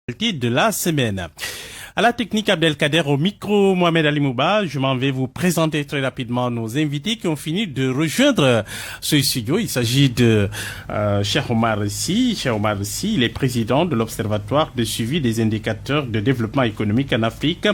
De la semaine. À la technique Abdelkader, au micro Mohamed Ali Mouba, je m'en vais vous présenter très rapidement nos invités qui ont fini de rejoindre ce studio. Il s'agit de Cheikh Omar Sy. Cheikh Omar Sy, il est président de l'Observatoire de suivi des indicateurs de développement économique en Afrique.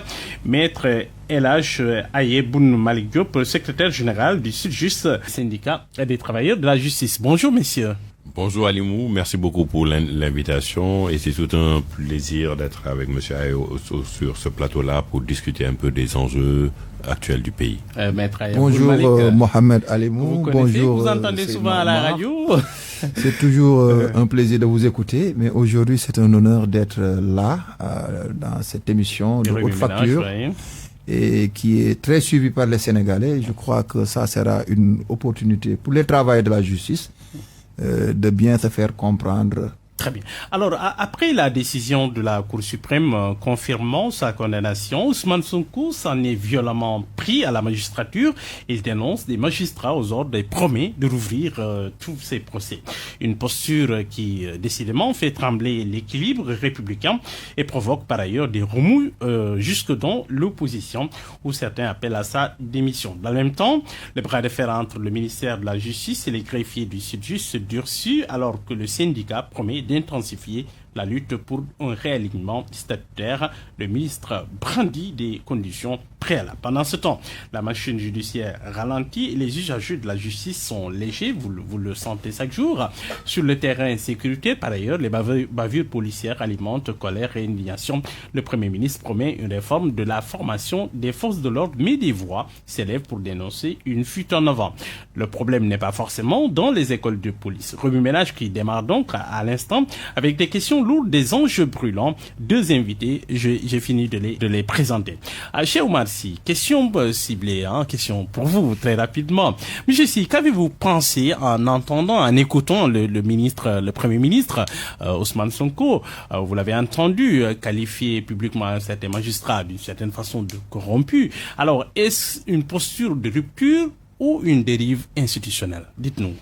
Maître El-Hadj Ayeboun Malik Diop, secrétaire général du Sud-Just, syndicat des travailleurs de la justice. Bonjour messieurs. Bonjour Alimou, merci beaucoup pour l'invitation et c'est tout un plaisir d'être avec Monsieur Ayo sur ce plateau-là pour discuter un peu des enjeux actuels du pays. Maître bonjour Mohamed Alimou, bonjour. Vous entendez souvent à la radio. C'est toujours un plaisir de vous écouter, mais aujourd'hui c'est un honneur d'être là dans cette émission de haute facture. Et qui est très suivi par les Sénégalais. Je crois que ça sera une opportunité pour les travailleurs de la justice de bien se faire comprendre. Très bien. Alors, après la décision de la Cour suprême confirmant sa condamnation, Ousmane Sonko s'en est violemment pris à la magistrature. Il dénonce des magistrats aux ordres et promet de rouvrir tous ses procès. Une posture qui, décidément, fait trembler l'équilibre républicain et provoque par ailleurs des remous jusque dans l'opposition, où certains appellent à sa démission. Dans le même temps, le bras de fer entre le ministère de la Justice et les greffiers du Sud-Just se durcit alors que le syndicat promet d'intensifier la lutte pour un réalignement statutaire. Le ministre brandit des conditions préalables. Pendant ce temps, la machine judiciaire ralentit et les usagers de la justice sont légers, vous le sentez chaque jour. Sur le terrain sécurité, par ailleurs, les bavures policières alimentent colère et indignation. Le Premier ministre promet une réforme de la formation des forces de l'ordre, mais des voix s'élèvent pour dénoncer une fuite en avant. Le problème n'est pas forcément dans les écoles de police. Remue-ménage qui démarre donc à l'instant avec des questions lourdes, des enjeux brûlants. Deux invités, j'ai fini de les présenter. Cheikh Omar Sy, question ciblée, question pour vous très rapidement. Monsieur Sy, qu'avez-vous pensé en entendant, en écoutant le Premier ministre Ousmane Sonko? Vous l'avez entendu qualifier publiquement certains magistrats d'une certaine façon de corrompus. Alors, est-ce une posture de rupture ou une dérive institutionnelle? Dites-nous.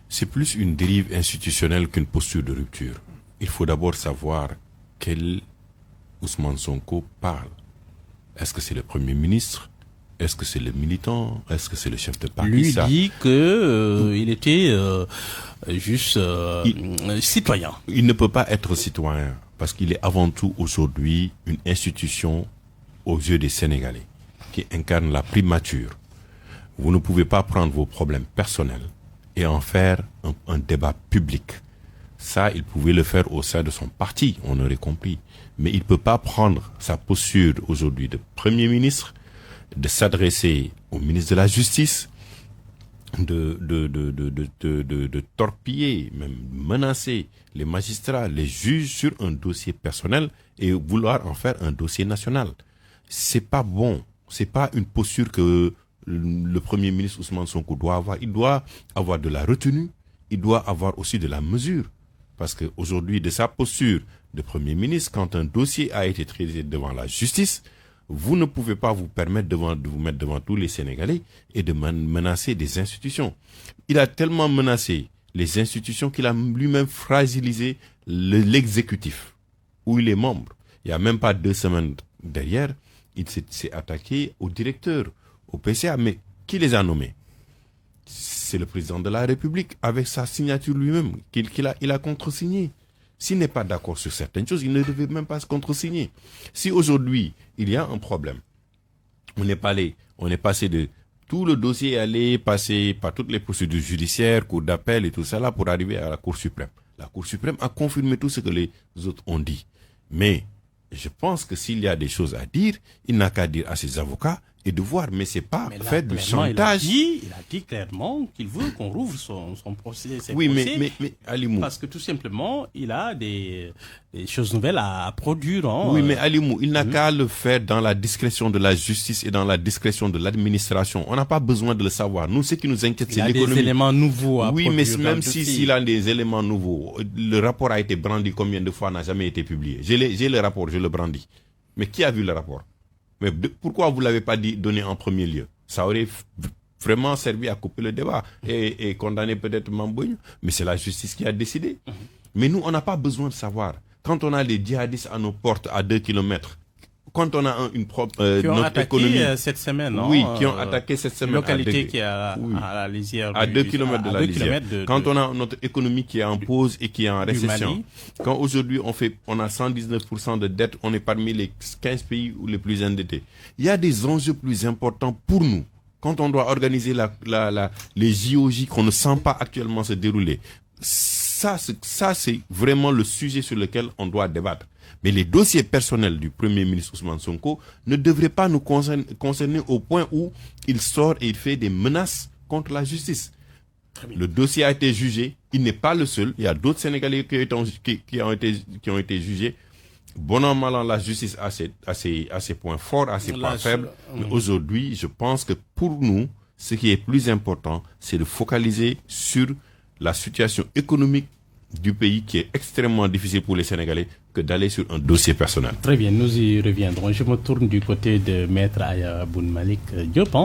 C'est plus une dérive institutionnelle qu'une posture de rupture. Il faut d'abord savoir quel Ousmane Sonko parle. Est-ce que c'est le Premier ministre? Est-ce que c'est le militant? Est-ce que c'est le chef de parti? Lui dit que il était juste citoyen. Il ne peut pas être citoyen parce qu'il est avant tout aujourd'hui une institution aux yeux des Sénégalais qui incarne la primature. Vous ne pouvez pas prendre vos problèmes personnels et en faire un débat public. Ça, il pouvait le faire au sein de son parti, on aurait compris. Mais il ne peut pas prendre sa posture aujourd'hui de Premier ministre, de s'adresser au ministre de la Justice, de torpiller, même menacer les magistrats, les juges sur un dossier personnel et vouloir en faire un dossier national. C'est pas bon. C'est pas une posture que le Premier ministre Ousmane Sonko doit avoir. Il doit avoir de la retenue. Il doit avoir aussi de la mesure. Parce qu'aujourd'hui, de sa posture de Premier ministre, quand un dossier a été traité devant la justice, vous ne pouvez pas vous permettre de vous mettre devant tous les Sénégalais et de menacer des institutions. Il a tellement menacé les institutions qu'il a lui-même fragilisé l'exécutif, où il est membre. Il n'y a même pas 2 semaines derrière, il s'est attaqué au directeur, au PCA. Mais qui les a nommés? C'est le président de la République, avec sa signature lui-même, il a contresigné. S'il n'est pas d'accord sur certaines choses, il ne devait même pas se contresigner. Si aujourd'hui, il y a un problème, on est passé de tout le dossier aller passer par toutes les procédures judiciaires, cour d'appel et tout ça là pour arriver à la Cour suprême. La Cour suprême a confirmé tout ce que les autres ont dit. Mais je pense que s'il y a des choses à dire, il n'a qu'à dire à ses avocats et de voir, mais c'est pas fait du chantage. Il a dit clairement qu'il veut qu'on rouvre son procès. Oui, mais Alimou. Parce que tout simplement, il a des choses nouvelles à produire. Oui, mais Alimou, il n'a qu'à le faire dans la discrétion de la justice et dans la discrétion de l'administration. On n'a pas besoin de le savoir. Nous, ce qui nous inquiète, c'est l'économie. Il a des éléments nouveaux à produire. Oui, mais même s'il a des éléments nouveaux, le rapport a été brandi combien de fois, n'a jamais été publié. J'ai le rapport, je le brandis. Mais qui a vu le rapport? Mais pourquoi vous ne l'avez pas donné en premier lieu? Ça aurait vraiment servi à couper le débat et condamner peut-être Mambogne. Mais c'est la justice qui a décidé. Mais nous, on n'a pas besoin de savoir. quand on a les djihadistes à nos portes à 2 kilomètres, quand on a qui ont attaqué économie, cette semaine, non? Oui, qui ont attaqué cette semaine. Localité qui est à la lisière. À 2 kilomètres de la lisière. Quand on a notre économie qui est en pause et qui est en récession. Quand aujourd'hui on a 119% de dette, on est parmi les 15 pays les plus endettés. Il y a des enjeux plus importants pour nous. Quand on doit organiser les JOJ qu'on ne sent pas actuellement se dérouler. Ça, c'est vraiment le sujet sur lequel on doit débattre. Mais les dossiers personnels du Premier ministre Ousmane Sonko ne devraient pas nous concerner au point où il sort et il fait des menaces contre la justice. Le dossier a été jugé. Il n'est pas le seul. Il y a d'autres Sénégalais qui ont été jugés. Bon an, mal an, la justice a ses points forts, a ses points faibles. Mais aujourd'hui, je pense que pour nous, ce qui est plus important, c'est de focaliser sur la situation économique du pays qui est extrêmement difficile pour les Sénégalais que d'aller sur un dossier personnel. Très bien, nous y reviendrons. Je me tourne du côté de Maître Aya Boun Malik Diop.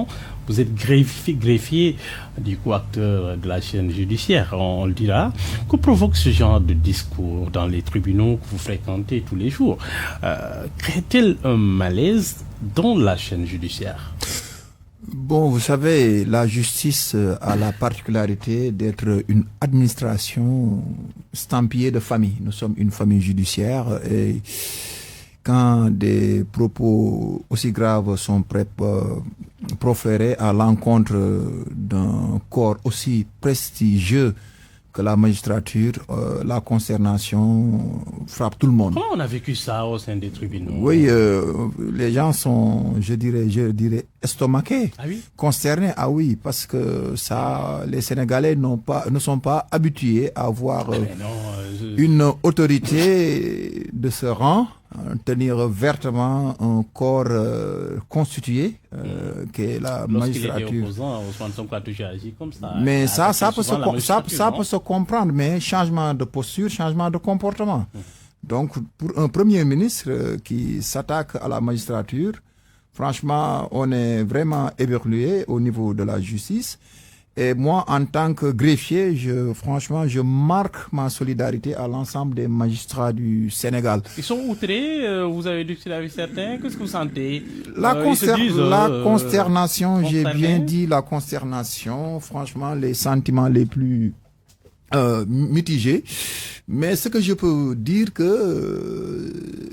Vous êtes greffier du coup acteur de la chaîne judiciaire, on le dira. Que provoque ce genre de discours dans les tribunaux que vous fréquentez tous les jours? Crée-t-il un malaise dans la chaîne judiciaire? Bon, vous savez, la justice a la particularité d'être une administration stampillée de famille. Nous sommes une famille judiciaire et quand des propos aussi graves sont proférés à l'encontre d'un corps aussi prestigieux que la magistrature, la consternation frappe tout le monde. Comment on a vécu ça au sein des tribunaux? Oui, les gens sont, je dirais estomaqués, consternés. Ah oui, parce que ça, les Sénégalais ne sont pas habitués à voir une autorité de ce rang tenir vertement un corps constitué, qui est la magistrature. Lorsqu'il était opposant, Ousmane Sonko a toujours agi comme ça. Mais ça peut se comprendre, mais changement de posture, changement de comportement. Donc, pour un premier ministre qui s'attaque à la magistrature, franchement, on est vraiment éberlué au niveau de la justice. Et moi, en tant que greffier, je marque ma solidarité à l'ensemble des magistrats du Sénégal. Ils sont outrés, vous avez discuté avec certains, qu'est-ce que vous sentez? La consternation, j'ai bien dit la consternation, franchement, les sentiments les plus mitigés. Mais ce que je peux dire que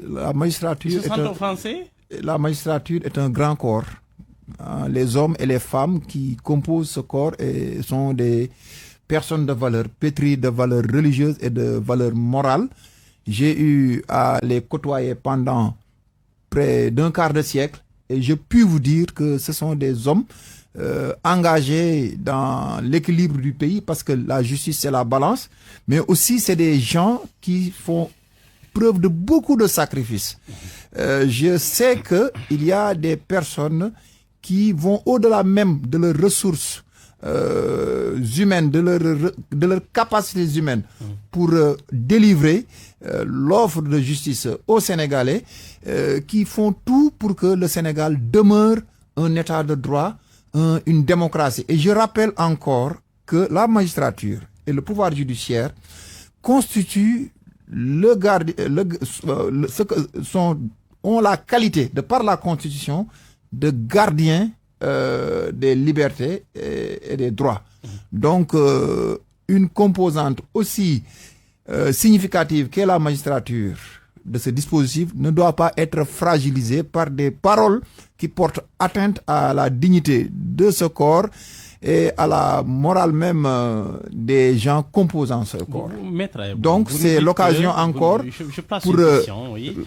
la magistrature la magistrature est un grand corps. Les hommes et les femmes qui composent ce corps sont des personnes de valeur, pétries de valeurs religieuses et de valeurs morales. J'ai eu à les côtoyer pendant près d'un quart de siècle et je puis vous dire que ce sont des hommes engagés dans l'équilibre du pays parce que la justice c'est la balance, mais aussi c'est des gens qui font preuve de beaucoup de sacrifices. Je sais qu'il y a des personnes qui vont au-delà même de leurs ressources humaines, de leurs capacités humaines pour délivrer l'offre de justice aux Sénégalais, qui font tout pour que le Sénégal demeure un état de droit, une démocratie. Et je rappelle encore que la magistrature et le pouvoir judiciaire constituent ont la qualité, de par la Constitution, de gardiens des libertés et des droits. Donc, une composante aussi significative qu'est la magistrature de ce dispositif ne doit pas être fragilisée par des paroles qui portent atteinte à la dignité de ce corps et à la morale même des gens composant ce corps. Donc c'est l'occasion encore pour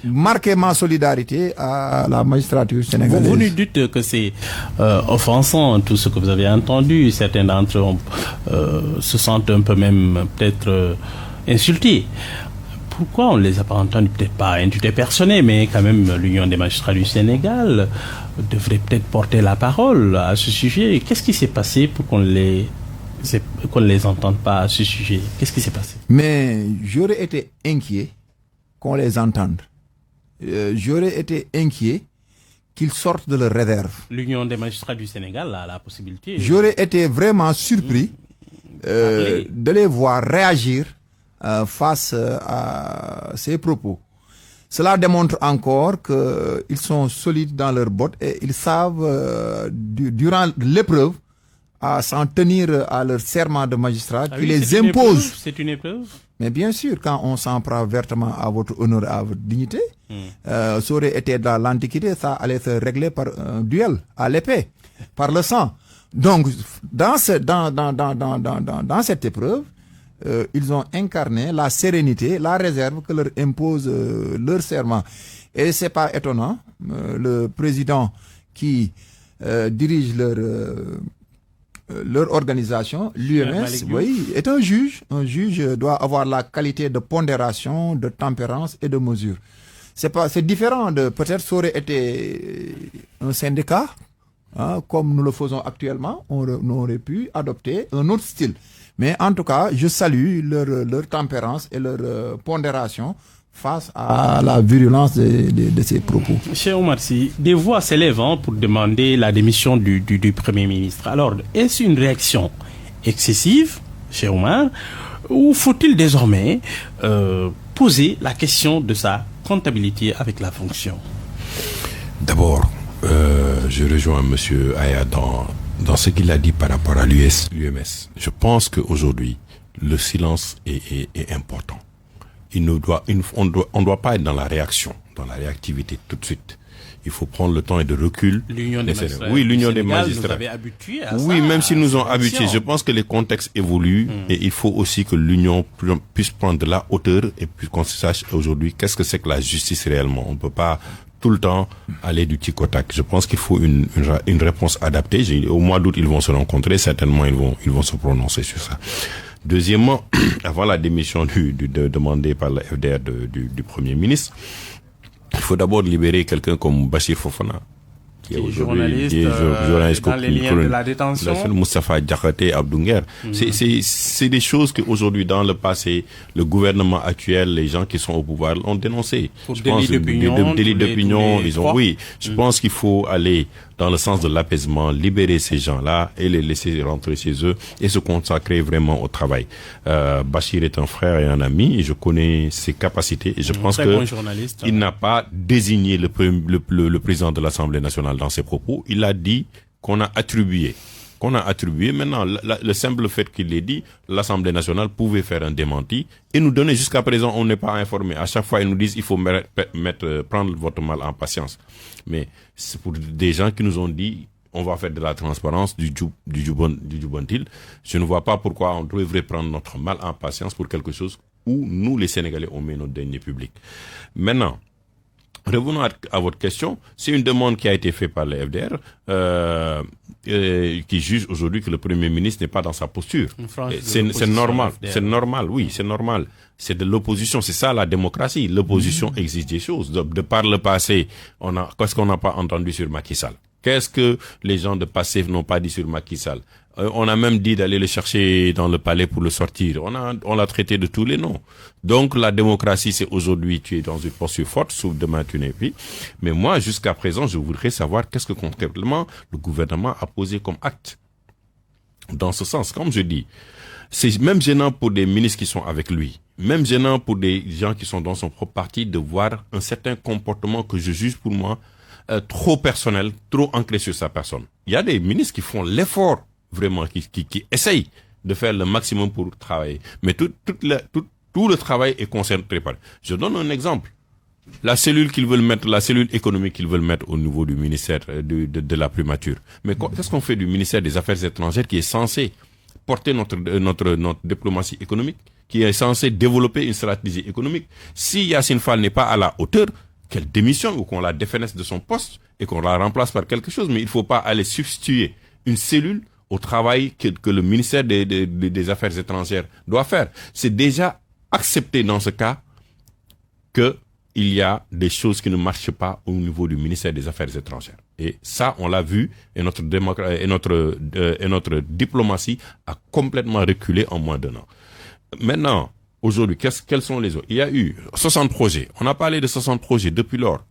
marquer ma solidarité à la magistrature sénégalaise. Vous nous dites que c'est offensant tout ce que vous avez entendu. Certains d'entre eux se sentent un peu même peut-être insultés. Pourquoi on ne les a pas entendus? Peut-être pas à entité personnelle, mais quand même l'Union des magistrats du Sénégal devrait peut-être porter la parole à ce sujet. Qu'est-ce qui s'est passé pour qu'on ne les entende pas à ce sujet? Qu'est-ce qui s'est passé? Mais j'aurais été inquiet qu'on les entende. J'aurais été inquiet qu'ils sortent de leur réserve. L'Union des magistrats du Sénégal a la possibilité. J'aurais été vraiment surpris de les voir réagir face à ces propos. Cela démontre encore qu'ils sont solides dans leurs bottes et ils savent, durant l'épreuve, à s'en tenir à leur serment de magistrat qui les impose. C'est une épreuve. Mais bien sûr, quand on s'en prend vertement à votre honneur et à votre dignité, ça aurait été dans l'Antiquité, ça allait se régler par un duel à l'épée, par le sang. Donc, dans cette épreuve, ils ont incarné la sérénité, la réserve que leur impose leur serment. Et c'est pas étonnant, le président qui dirige leur organisation, l'UMS, oui, est un juge. Un juge doit avoir la qualité de pondération, de tempérance et de mesure. C'est différent de, peut-être ça aurait été un syndicat, comme nous le faisons actuellement, on aurait pu adopter un autre style. Mais en tout cas, je salue leur tempérance et leur pondération face à la virulence de ces propos. Cheikh Oumar Sy, des voix s'élèvent pour demander la démission du Premier ministre. Alors, est-ce une réaction excessive, Cheikh Oumar, ou faut-il désormais poser la question de sa comptabilité avec la fonction? D'abord, je rejoins M. Aya dans ce qu'il a dit par rapport à l'UMS. Je pense qu'aujourd'hui, le silence est important. On ne doit pas être dans la réaction, dans la réactivité tout de suite. Il faut prendre le temps et de recul. L'Union des magistrats. Oui, l'Union des magistrats. Nous avait habitués à ça. Oui, même s'ils nous ont habitués, je pense que les contextes évoluent et il faut aussi que l'Union puisse prendre de la hauteur et puis qu'on sache aujourd'hui qu'est-ce que c'est que la justice réellement. On ne peut pas tout le temps aller du tic au tac. Je pense qu'il faut une réponse adaptée. Au mois d'août, ils vont se rencontrer. Certainement, ils vont se prononcer sur ça. Deuxièmement, avant la démission demandée par la FDR du Premier ministre, il faut d'abord libérer quelqu'un comme Bachir Fofana, qui est journaliste dans les liens de la détention. Moustapha Diakhaté, Abdounger. C'est des choses qu'aujourd'hui, dans le passé, le gouvernement actuel, les gens qui sont au pouvoir ont dénoncé. Pour délit d'opinion, oui. Je pense qu'il faut aller dans le sens de l'apaisement, libérer ces gens-là et les laisser rentrer chez eux et se consacrer vraiment au travail. Bachir est un frère et un ami et je connais ses capacités et je pense que il n'a pas désigné le président de l'Assemblée nationale dans ses propos. Il a dit qu'on a attribué. Maintenant, le simple fait qu'il l'ait dit, l'Assemblée nationale pouvait faire un démenti et nous donner. Jusqu'à présent, on n'est pas informé. À chaque fois, ils nous disent il faut prendre votre mal en patience. Mais c'est pour des gens qui nous ont dit on va faire de la transparence, du jubantil. Je ne vois pas pourquoi on devrait prendre notre mal en patience pour quelque chose où nous, les Sénégalais, on met notre deniers publics. Maintenant, revenons à votre question. C'est une demande qui a été faite par le FDR, qui juge aujourd'hui que le Premier ministre n'est pas dans sa posture. C'est normal. C'est normal, oui, c'est normal. C'est de l'opposition. C'est ça la démocratie. L'opposition exige des choses. De par le passé, qu'est-ce qu'on n'a pas entendu sur Macky Sall? Qu'est-ce que les gens de passé n'ont pas dit sur Macky Sall? On a même dit d'aller le chercher dans le palais pour le sortir. On l'a traité de tous les noms. Donc la démocratie, c'est aujourd'hui tu es dans une posture forte, sauf demain tu n'es plus. Mais moi, jusqu'à présent, je voudrais savoir qu'est-ce que concrètement le gouvernement a posé comme acte. Dans ce sens, comme je dis, c'est même gênant pour des ministres qui sont avec lui, même gênant pour des gens qui sont dans son propre parti de voir un certain comportement que je juge pour moi trop personnel, trop ancré sur sa personne. Il y a des ministres qui font l'effort vraiment, qui essayent de faire le maximum pour travailler. Mais tout le travail est concentré par. Je donne un exemple. La cellule économique qu'ils veulent mettre au niveau du ministère de la primature. Mais qu'est-ce qu'on fait du ministère des Affaires étrangères qui est censé porter notre diplomatie économique, qui est censé développer une stratégie économique? Si Yassine Fall n'est pas à la hauteur, qu'elle démissionne ou qu'on la défenestre de son poste et qu'on la remplace par quelque chose. Mais il ne faut pas aller substituer une cellule au travail que le ministère des Affaires étrangères doit faire. C'est déjà accepté dans ce cas qu'il y a des choses qui ne marchent pas au niveau du ministère des Affaires étrangères. Et ça, on l'a vu, et notre diplomatie a complètement reculé en moins d'un an. Maintenant, aujourd'hui, quels sont les autres? Il y a eu 60 projets. On a parlé de 60 projets depuis lors.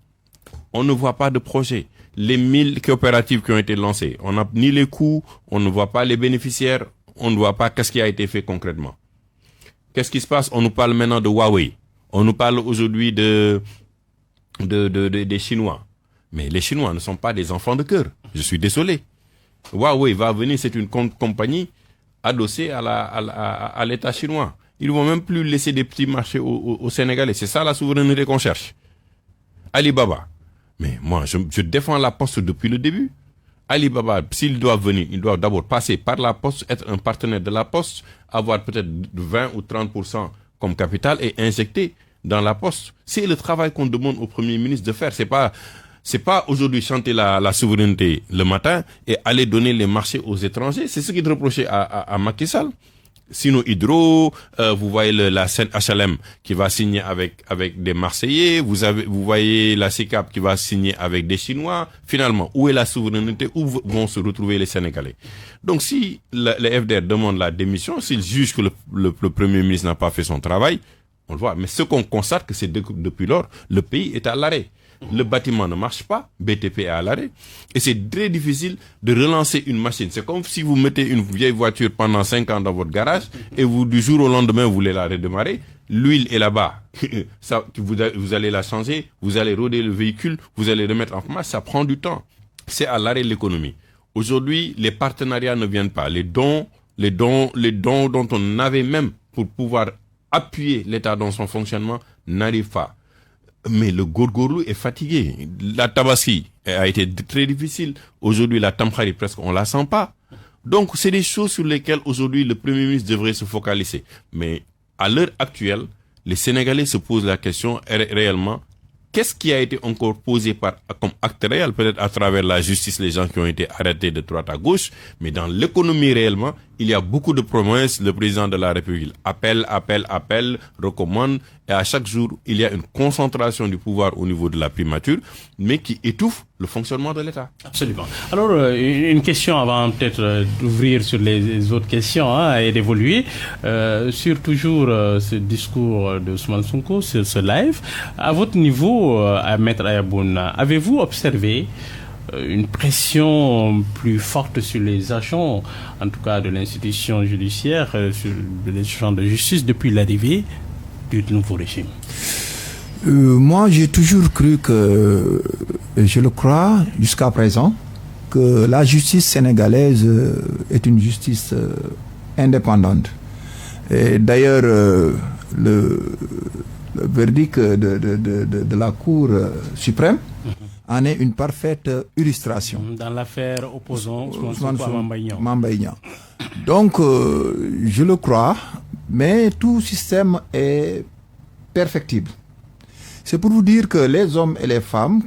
On ne voit pas de projets. Les 1000 coopératives qui ont été lancées, on n'a ni les coûts, on ne voit pas les bénéficiaires, on ne voit pas qu'est-ce qui a été fait concrètement. Qu'est-ce qui se passe? On nous parle maintenant de Huawei. On nous parle aujourd'hui des Chinois. Mais les Chinois ne sont pas des enfants de cœur. Je suis désolé. Huawei va venir, c'est une compagnie adossée à l'État chinois. Ils ne vont même plus laisser des petits marchés au Sénégalais. C'est ça la souveraineté qu'on cherche. Alibaba. Mais moi, je défends la Poste depuis le début. Alibaba, s'ils doivent venir, ils doivent d'abord passer par la Poste, être un partenaire de la Poste, avoir peut-être 20 ou 30% comme capital et injecter dans la Poste. C'est le travail qu'on demande au Premier ministre de faire. C'est pas aujourd'hui chanter la souveraineté le matin et aller donner les marchés aux étrangers. C'est ce qu'il reprochait à Macky Sall. Sinon Hydro, vous voyez la scène HLM qui va signer avec des Marseillais, vous voyez la SICAP qui va signer avec des Chinois. Finalement, où est la souveraineté? Où vont se retrouver les Sénégalais? Donc si les FDR demandent la démission, s'ils jugent que le Premier ministre n'a pas fait son travail, on le voit. Mais ce qu'on constate, que c'est depuis lors, le pays est à l'arrêt. Le bâtiment ne marche pas, BTP est à l'arrêt, et c'est très difficile de relancer une machine. C'est comme si vous mettez une vieille voiture pendant 5 ans dans votre garage, et du jour au lendemain, vous voulez la redémarrer. L'huile est là-bas. Ça, vous allez la changer, vous allez roder le véhicule, vous allez remettre en marche, ça prend du temps. C'est à l'arrêt de l'économie. Aujourd'hui, les partenariats ne viennent pas. Les dons dont on avait même pour pouvoir appuyer l'État dans son fonctionnement n'arrivent pas. Mais le Gorgorou est fatigué. La Tabaski a été très difficile. Aujourd'hui, la Tamkhari, presque, on la sent pas. Donc, c'est des choses sur lesquelles aujourd'hui le Premier ministre devrait se focaliser. Mais à l'heure actuelle, les Sénégalais se posent la question réellement, qu'est-ce qui a été encore posé comme acte réel, peut-être à travers la justice, les gens qui ont été arrêtés de droite à gauche, mais dans l'économie réellement, il y a beaucoup de promesses. Le président de la République appelle, recommande, et à chaque jour, il y a une concentration du pouvoir au niveau de la primature, mais qui étouffe le fonctionnement de l'État. Absolument. Alors, une question avant peut-être d'ouvrir sur les autres questions et d'évoluer. Sur toujours ce discours de Ousmane Sonko, sur ce live, à votre niveau, à Maître Ayaboun, avez-vous observé une pression plus forte sur les agents, en tout cas de l'institution judiciaire, sur les agents de justice depuis l'arrivée du nouveau régime? Moi, j'ai toujours cru que, je le crois jusqu'à présent, que la justice sénégalaise est une justice indépendante. Et d'ailleurs, le verdict de la Cour suprême en est une parfaite illustration. Dans l'affaire opposant Ousmane Sonko à Mame Mbaye Niang. Donc, je le crois, mais tout système est perfectible. C'est pour vous dire que les hommes et les femmes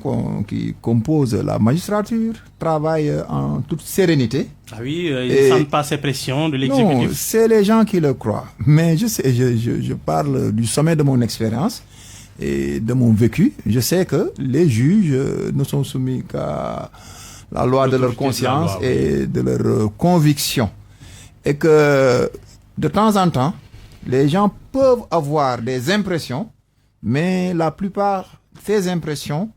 qui composent la magistrature travaillent en toute sérénité. Ah oui, ils ne sentent pas ces pressions de l'exécutif. Non, c'est les gens qui le croient. Mais je parle du sommet de mon expérience et de mon vécu. Je sais que les juges ne sont soumis qu'à la loi de leur conscience et de leur conviction. Et que de temps en temps, les gens peuvent avoir des impressions, mais la plupart de ces impressions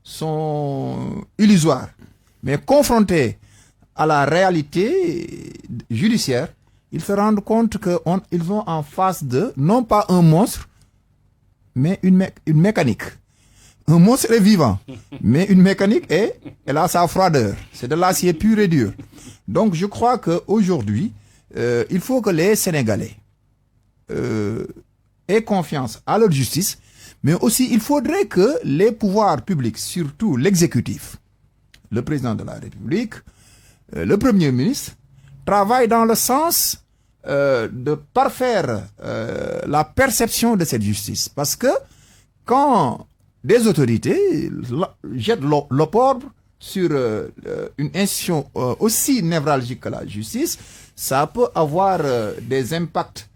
sont illusoires. Mais confrontés à la réalité judiciaire, ils se rendent compte qu'ils vont en face de, non pas un monstre, mais une mécanique. Un monstre est vivant, mais une mécanique elle a sa froideur. C'est de l'acier pur et dur. Donc je crois qu'aujourd'hui, il faut que les Sénégalais aient confiance à leur justice, mais aussi il faudrait que les pouvoirs publics, surtout l'exécutif, le président de la République, le Premier ministre, travaillent dans le sens de parfaire la perception de cette justice. Parce que quand des autorités jettent l'opprobre sur une institution aussi névralgique que la justice, ça peut avoir des impacts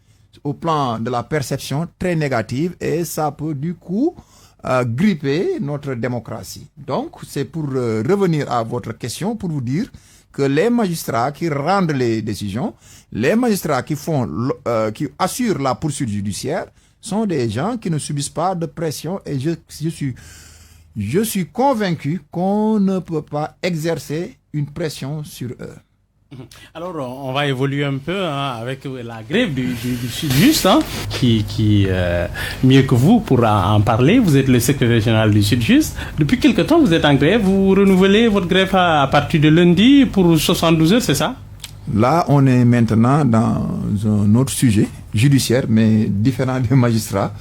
au plan de la perception très négative et ça peut du coup gripper notre démocratie. Donc c'est pour revenir à votre question, pour vous dire que les magistrats qui rendent les décisions, les magistrats qui assurent la poursuite judiciaire sont des gens qui ne subissent pas de pression et je suis convaincu qu'on ne peut pas exercer une pression sur eux. Alors, on va évoluer un peu avec la grève du Sud-Just, qui mieux que vous pourra en parler. Vous êtes le secrétaire général du Sud-Just. Depuis quelque temps, vous êtes en grève. Vous renouvelez votre grève à partir de lundi pour 72 heures, c'est ça? Là, on est maintenant dans un autre sujet judiciaire, mais différent des magistrats.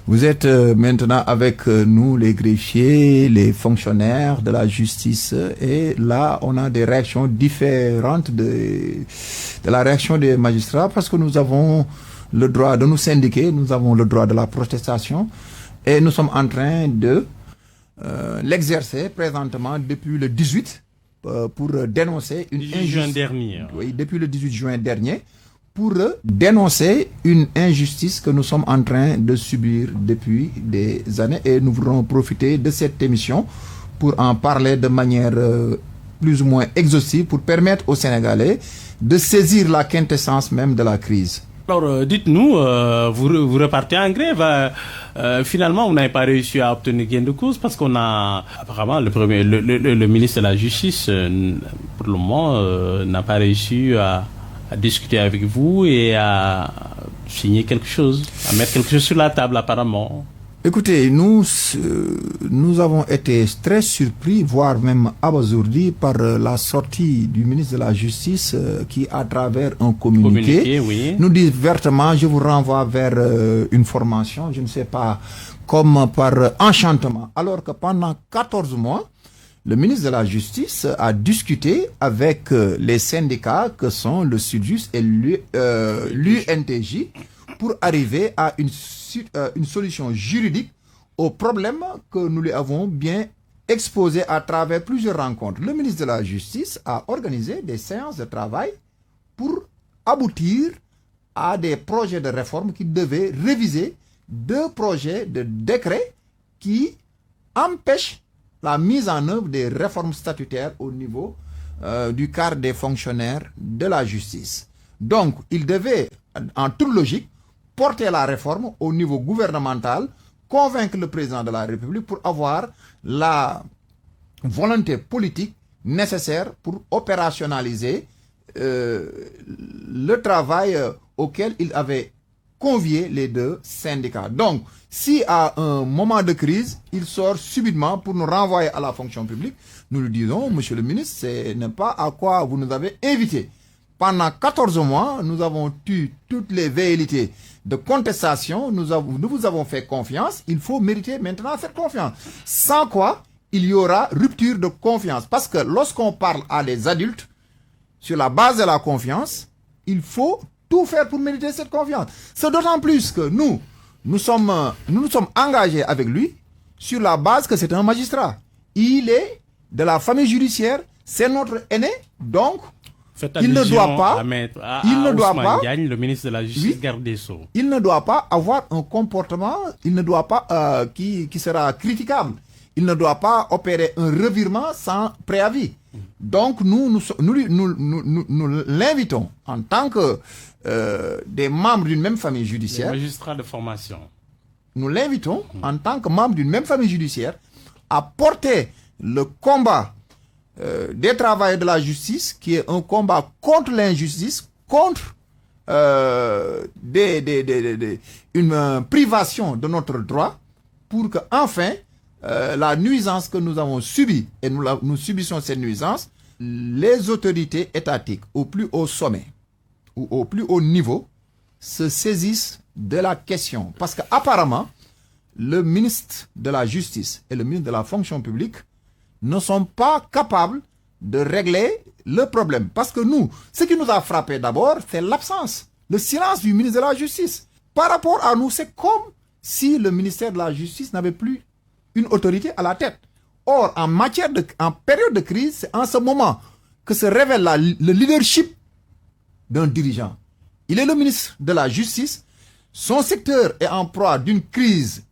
Vous êtes maintenant avec nous, les greffiers, les fonctionnaires de la justice, et là, on a des réactions différentes de la réaction des magistrats, parce que nous avons le droit de nous syndiquer, nous avons le droit de la protestation, et nous sommes en train de l'exercer présentement depuis le 18 pour dénoncer une injustice. Juin dernier. Oui, depuis le 18 juin dernier, pour dénoncer une injustice que nous sommes en train de subir depuis des années, et nous voudrons profiter de cette émission pour en parler de manière plus ou moins exhaustive, pour permettre aux Sénégalais de saisir la quintessence même de la crise. Alors, dites-nous, vous repartez en grève. Finalement, vous n'avez pas réussi à obtenir gain de cause parce qu'on a apparemment le ministre de la Justice, pour le moment, n'a pas réussi à discuter avec vous et à signer quelque chose, à mettre quelque chose sur la table apparemment. Écoutez, nous avons été très surpris, voire même abasourdis par la sortie du ministre de la Justice qui, à travers un communiqué oui, nous dit vertement, je vous renvoie vers une formation, je ne sais pas, comme par enchantement. Alors que pendant 14 mois, le ministre de la Justice a discuté avec les syndicats que sont le Sud-Just et l'UNTJ pour arriver à une solution juridique aux problèmes que nous lui avons bien exposés à travers plusieurs rencontres. Le ministre de la Justice a organisé des séances de travail pour aboutir à des projets de réforme qui devaient réviser 2 projets de décret qui empêchent la mise en œuvre des réformes statutaires au niveau du quart des fonctionnaires de la justice. Donc, il devait, en toute logique, porter la réforme au niveau gouvernemental, convaincre le président de la République pour avoir la volonté politique nécessaire pour opérationnaliser le travail auquel il avait convié les 2 syndicats. Donc, si à un moment de crise, il sort subitement pour nous renvoyer à la fonction publique, nous lui disons, monsieur le ministre, ce n'est pas à quoi vous nous avez invités. Pendant 14 mois, nous avons eu toutes les velléités de contestation, nous vous avons fait confiance, il faut mériter maintenant cette confiance. Sans quoi, il y aura rupture de confiance. Parce que lorsqu'on parle à des adultes, sur la base de la confiance, il faut tout faire pour mériter cette confiance. C'est d'autant plus que nous sommes engagés avec lui sur la base que c'est un magistrat. Il est de la famille judiciaire, c'est notre aîné, donc il ne doit pas, Diagne, le ministre de la Justice, oui, garde des Sceaux. Il ne doit pas avoir un comportement, il ne doit pas qui sera critiquable. Il ne doit pas opérer un revirement sans préavis. Donc nous l'invitons en tant que des membres d'une même famille judiciaire. Les magistrats de formation. Nous l'invitons en tant que membre d'une même famille judiciaire à porter le combat des travailleurs de la justice, qui est un combat contre l'injustice, contre une privation de notre droit, pour que enfin la nuisance que nous avons subie, et nous subissons cette nuisance, les autorités étatiques au plus haut sommet ou au plus haut niveau se saisissent de la question. Parce qu'apparemment, le ministre de la Justice et le ministre de la Fonction publique ne sont pas capables de régler le problème. Parce que ce qui nous a frappé d'abord, c'est l'absence, le silence du ministre de la Justice. Par rapport à nous, c'est comme si le ministère de la Justice n'avait plus une autorité à la tête. Or, en période de crise, c'est en ce moment que se révèle le leadership d'un dirigeant. Il est le ministre de la Justice. Son secteur est en proie d'une crise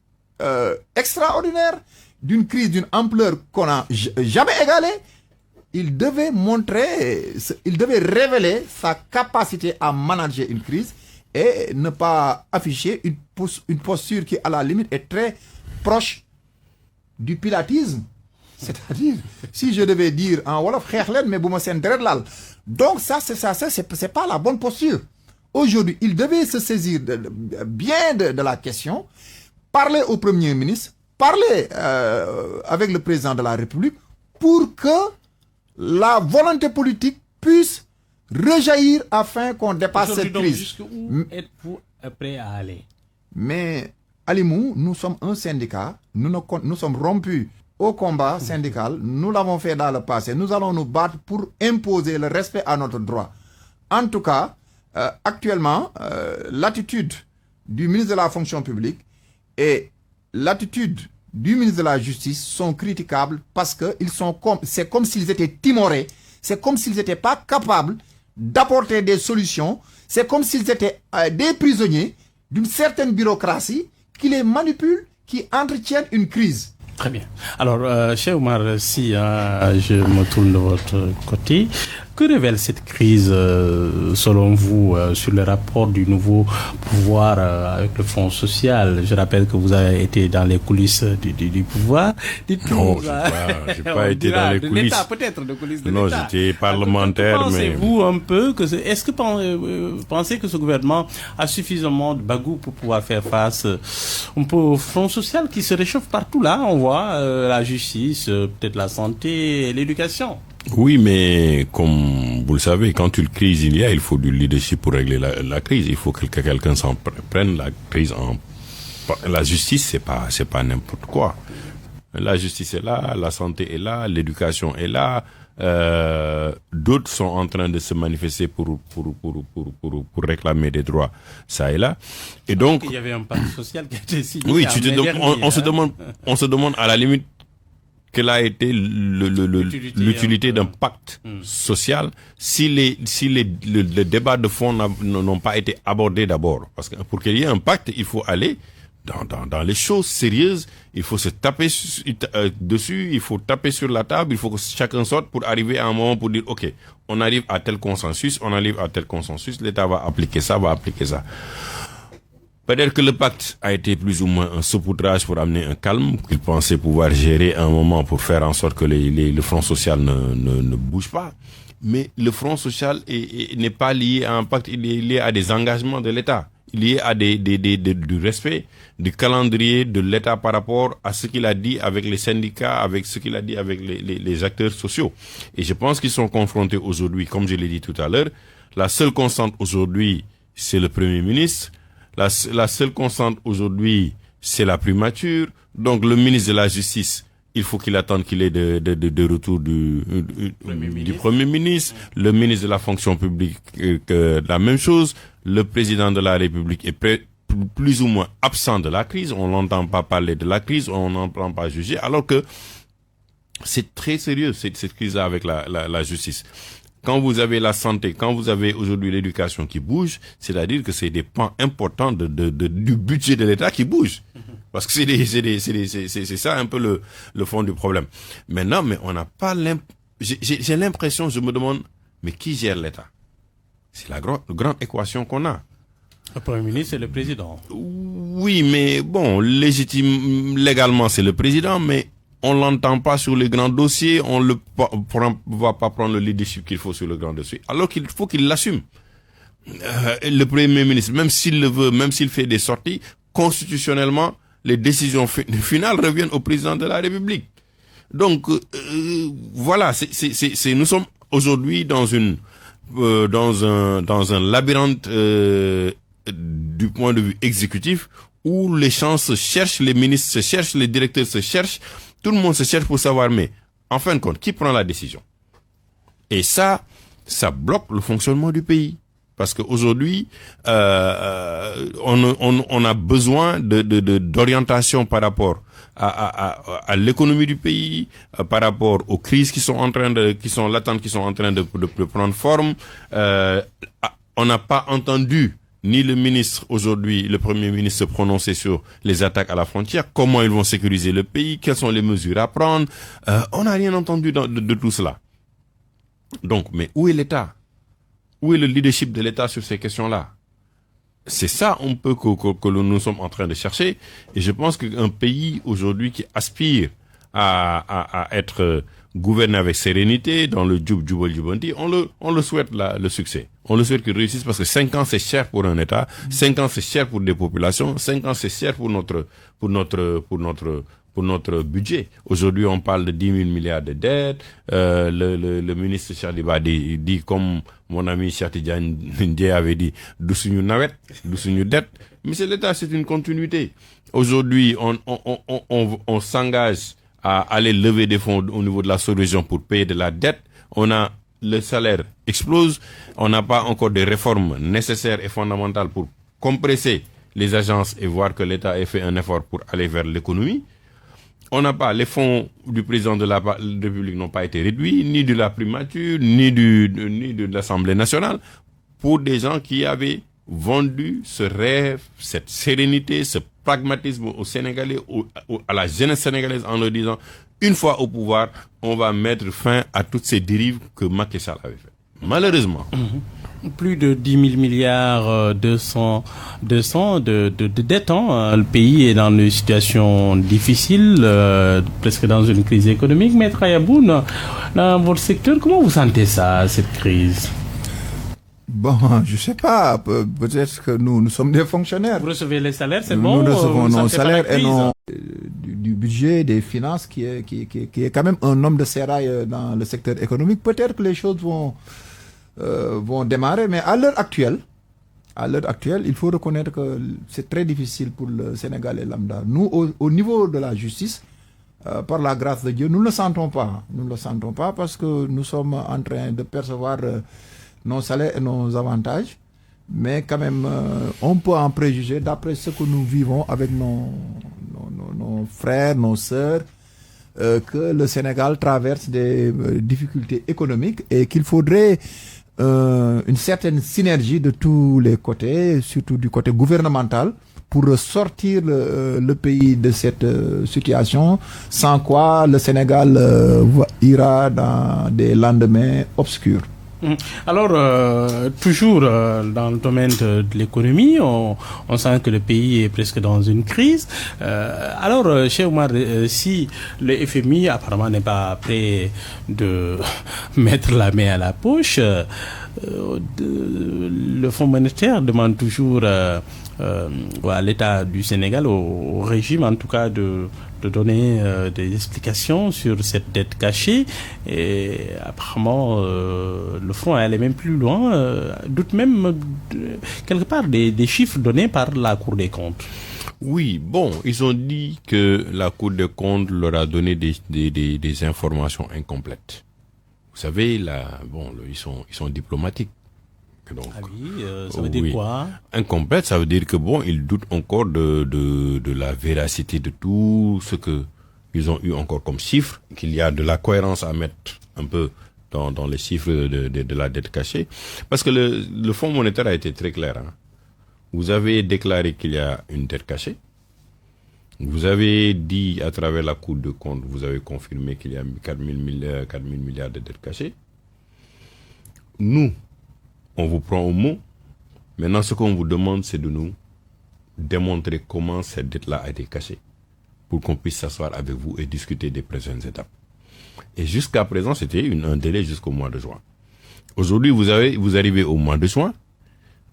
extraordinaire, d'une crise d'une ampleur qu'on n'a jamais égalée. Il devait révéler sa capacité à manager une crise et ne pas afficher une posture qui, à la limite, est très proche du pilatisme C'est-à-dire, si je devais dire en wolof, mais donc c'est pas la bonne posture. Aujourd'hui, il devait se saisir bien de la question, parler au Premier ministre, parler avec le président de la République pour que la volonté politique puisse rejaillir afin qu'on dépasse cette crise. Jusqu'où êtes-vous prêt à aller? Mais, Alimou, nous sommes un syndicat, nous sommes rompus au combat syndical, nous l'avons fait dans le passé, nous allons nous battre pour imposer le respect à notre droit. En tout cas, actuellement, l'attitude du ministre de la fonction publique et l'attitude du ministre de la Justice sont critiquables parce que c'est comme s'ils étaient timorés, c'est comme s'ils n'étaient pas capables d'apporter des solutions, c'est comme s'ils étaient des prisonniers d'une certaine bureaucratie qui les manipule, qui entretiennent une crise. Très bien. Alors, cher Omar, si je me tourne de votre côté, que révèle cette crise, selon vous, sur le rapport du nouveau pouvoir avec le Fonds social? Je rappelle que vous avez été dans les coulisses du pouvoir. Non, j'ai pas été dans les coulisses. L'État, peut-être, de coulisses de non, l'État. j'étais parlementaire, Pensez-vous un peu que est-ce que pensez que ce gouvernement a suffisamment de bagou pour pouvoir faire face un peu au Fonds social qui se réchauffe partout là? On voit la justice, peut-être la santé, l'éducation. Oui, mais comme vous le savez, quand une crise il faut du leadership pour régler la crise. Il faut que quelqu'un s'en prenne la crise en... La justice, c'est pas n'importe quoi. La justice est là, la santé est là, l'éducation est là. D'autres sont en train de se manifester pour réclamer des droits, ça et là. Et donc... Il y avait un pacte social qui a été signé. Oui, on se demande à la limite quelle a été l'utilité d'un pacte social si les débats de fond n'ont pas été abordés d'abord. Parce que pour qu'il y ait un pacte, il faut aller dans les choses sérieuses, il faut se taper dessus, il faut taper sur la table, il faut que chacun sorte pour arriver à un moment pour dire, ok, on arrive à tel consensus, l'État va appliquer ça. Peut-être que le pacte a été plus ou moins un saupoudrage pour amener un calme, qu'il pensait pouvoir gérer un moment pour faire en sorte que le front social ne bouge pas. Mais le front social n'est pas lié à un pacte, il est lié à des engagements de l'État. Il est lié à du respect du calendrier de l'État par rapport à ce qu'il a dit avec les syndicats, avec ce qu'il a dit avec les acteurs sociaux. Et je pense qu'ils sont confrontés aujourd'hui, comme je l'ai dit tout à l'heure, la seule constante aujourd'hui, c'est le Premier ministre. La seule constante aujourd'hui, c'est la primature. Donc, le ministre de la Justice, il faut qu'il attende qu'il ait de retour du Premier ministre. Le ministre de la fonction publique, la même chose. Le président de la République est plus ou moins absent de la crise. On n'entend pas parler de la crise, on n'entend pas juger. Alors que c'est très sérieux, cette crise-là avec la justice. Quand vous avez la santé, quand vous avez aujourd'hui l'éducation qui bouge, c'est-à-dire que c'est des pans importants du budget de l'État qui bougent. Parce que c'est ça un peu le fond du problème. Maintenant, mais on n'a pas j'ai l'impression, je me demande, mais qui gère l'État? C'est la grande équation qu'on a. Le Premier ministre, c'est le président. Oui, mais bon, légalement, c'est le président, mais on l'entend pas sur les grands dossiers, on va pas prendre le leadership qu'il faut sur le grand dossier. Alors qu'il faut qu'il l'assume. Le Premier ministre, même s'il le veut, même s'il fait des sorties, constitutionnellement, les décisions finales reviennent au président de la République. Donc, voilà, nous sommes aujourd'hui dans un labyrinthe du point de vue exécutif où les gens se cherchent, les ministres se cherchent, les directeurs se cherchent. Tout le monde se cherche pour savoir, mais en fin de compte, qui prend la décision? Et ça bloque le fonctionnement du pays. Parce qu'aujourd'hui, on a besoin d'orientation par rapport à l'économie du pays, par rapport aux crises qui sont latentes, qui sont en train de prendre forme. On n'a pas entendu ni le ministre aujourd'hui, le Premier ministre se prononcer sur les attaques à la frontière, comment ils vont sécuriser le pays, quelles sont les mesures à prendre. On n'a rien entendu de tout cela. Donc, mais où est l'État? Où est le leadership de l'État sur ces questions-là? C'est ça un peu que nous sommes en train de chercher. Et je pense qu'un pays aujourd'hui qui aspire à être gouverné avec sérénité dans le Djoub Djoubal Djoubanti, on le souhaite le succès. On le souhaite qu'il réussisse parce que 5 ans c'est cher pour un État, 5 ans c'est cher pour des populations, 5 ans c'est cher pour notre budget. Aujourd'hui, on parle de 10 000 milliards de dettes. Le ministre Chaliba dit comme mon ami Chatidjan Ndiaye avait dit, d'où suñu dette. Mais c'est l'État, c'est une continuité. Aujourd'hui, on s'engage à aller lever des fonds au niveau de la sous-région pour payer de la dette. Le salaire explose. On n'a pas encore des réformes nécessaires et fondamentales pour compresser les agences et voir que l'État ait fait un effort pour aller vers l'économie. On n'a pas, les fonds du président de la République n'ont pas été réduits, ni de la primature, ni de l'Assemblée nationale, pour des gens qui avaient vendu ce rêve, cette sérénité, ce pragmatisme aux Sénégalais, à la jeunesse sénégalaise en leur disant, une fois au pouvoir, on va mettre fin à toutes ces dérives que Macky Sall avait fait. Malheureusement. Plus de 10 000 milliards 200 de dettes. Le pays est dans une situation difficile, presque dans une crise économique. Maître Ayaboun, dans votre secteur, comment vous sentez ça, cette crise? Bon, je sais pas. Peut-être que nous sommes des fonctionnaires. Vous recevez les salaires, c'est bon? Nous recevons nos salaires et non du budget, des finances, qui est quand même un homme de sérail dans le secteur économique. Peut-être que les choses vont démarrer, mais à l'heure actuelle, il faut reconnaître que c'est très difficile pour le Sénégalais lambda. Nous, au niveau de la justice, par la grâce de Dieu, nous ne le sentons pas. Nous ne le sentons pas parce que nous sommes en train de percevoir nos salaires et nos avantages, mais quand même, on peut en préjuger d'après ce que nous vivons avec nos frères, nos sœurs, que le Sénégal traverse des difficultés économiques et qu'il faudrait une certaine synergie de tous les côtés, surtout du côté gouvernemental, pour sortir le pays de cette situation, sans quoi le Sénégal ira dans des lendemains obscurs. Alors, toujours dans le domaine de l'économie, on sent que le pays est presque dans une crise. Alors, chez Omar, si le FMI apparemment n'est pas prêt de mettre la main à la poche, le Fonds monétaire demande toujours à l'État du Sénégal, au régime en tout cas, de donner des explications sur cette dette cachée. Et apparemment, le Fonds est allé même plus loin, doute même quelque part des chiffres donnés par la Cour des comptes. Oui, bon, ils ont dit que la Cour des comptes leur a donné des informations incomplètes. Vous savez, là, bon, ils sont diplomatiques. Donc, ah oui, ça veut dire quoi? Incomplète, ça veut dire que bon, ils doutent encore de la véracité de tout ce que ils ont eu encore comme chiffres, qu'il y a de la cohérence à mettre un peu dans les chiffres de la dette cachée. Parce que le Fonds monétaire a été très clair. Hein. Vous avez déclaré qu'il y a une dette cachée. Vous avez dit à travers la Cour de compte, vous avez confirmé qu'il y a 4 000 milliards de dettes cachées. Nous, on vous prend au mot. Maintenant, ce qu'on vous demande, c'est de nous démontrer comment cette dette-là a été cachée pour qu'on puisse s'asseoir avec vous et discuter des prochaines étapes. Et jusqu'à présent, c'était un délai jusqu'au mois de juin. Aujourd'hui, vous arrivez au mois de juin.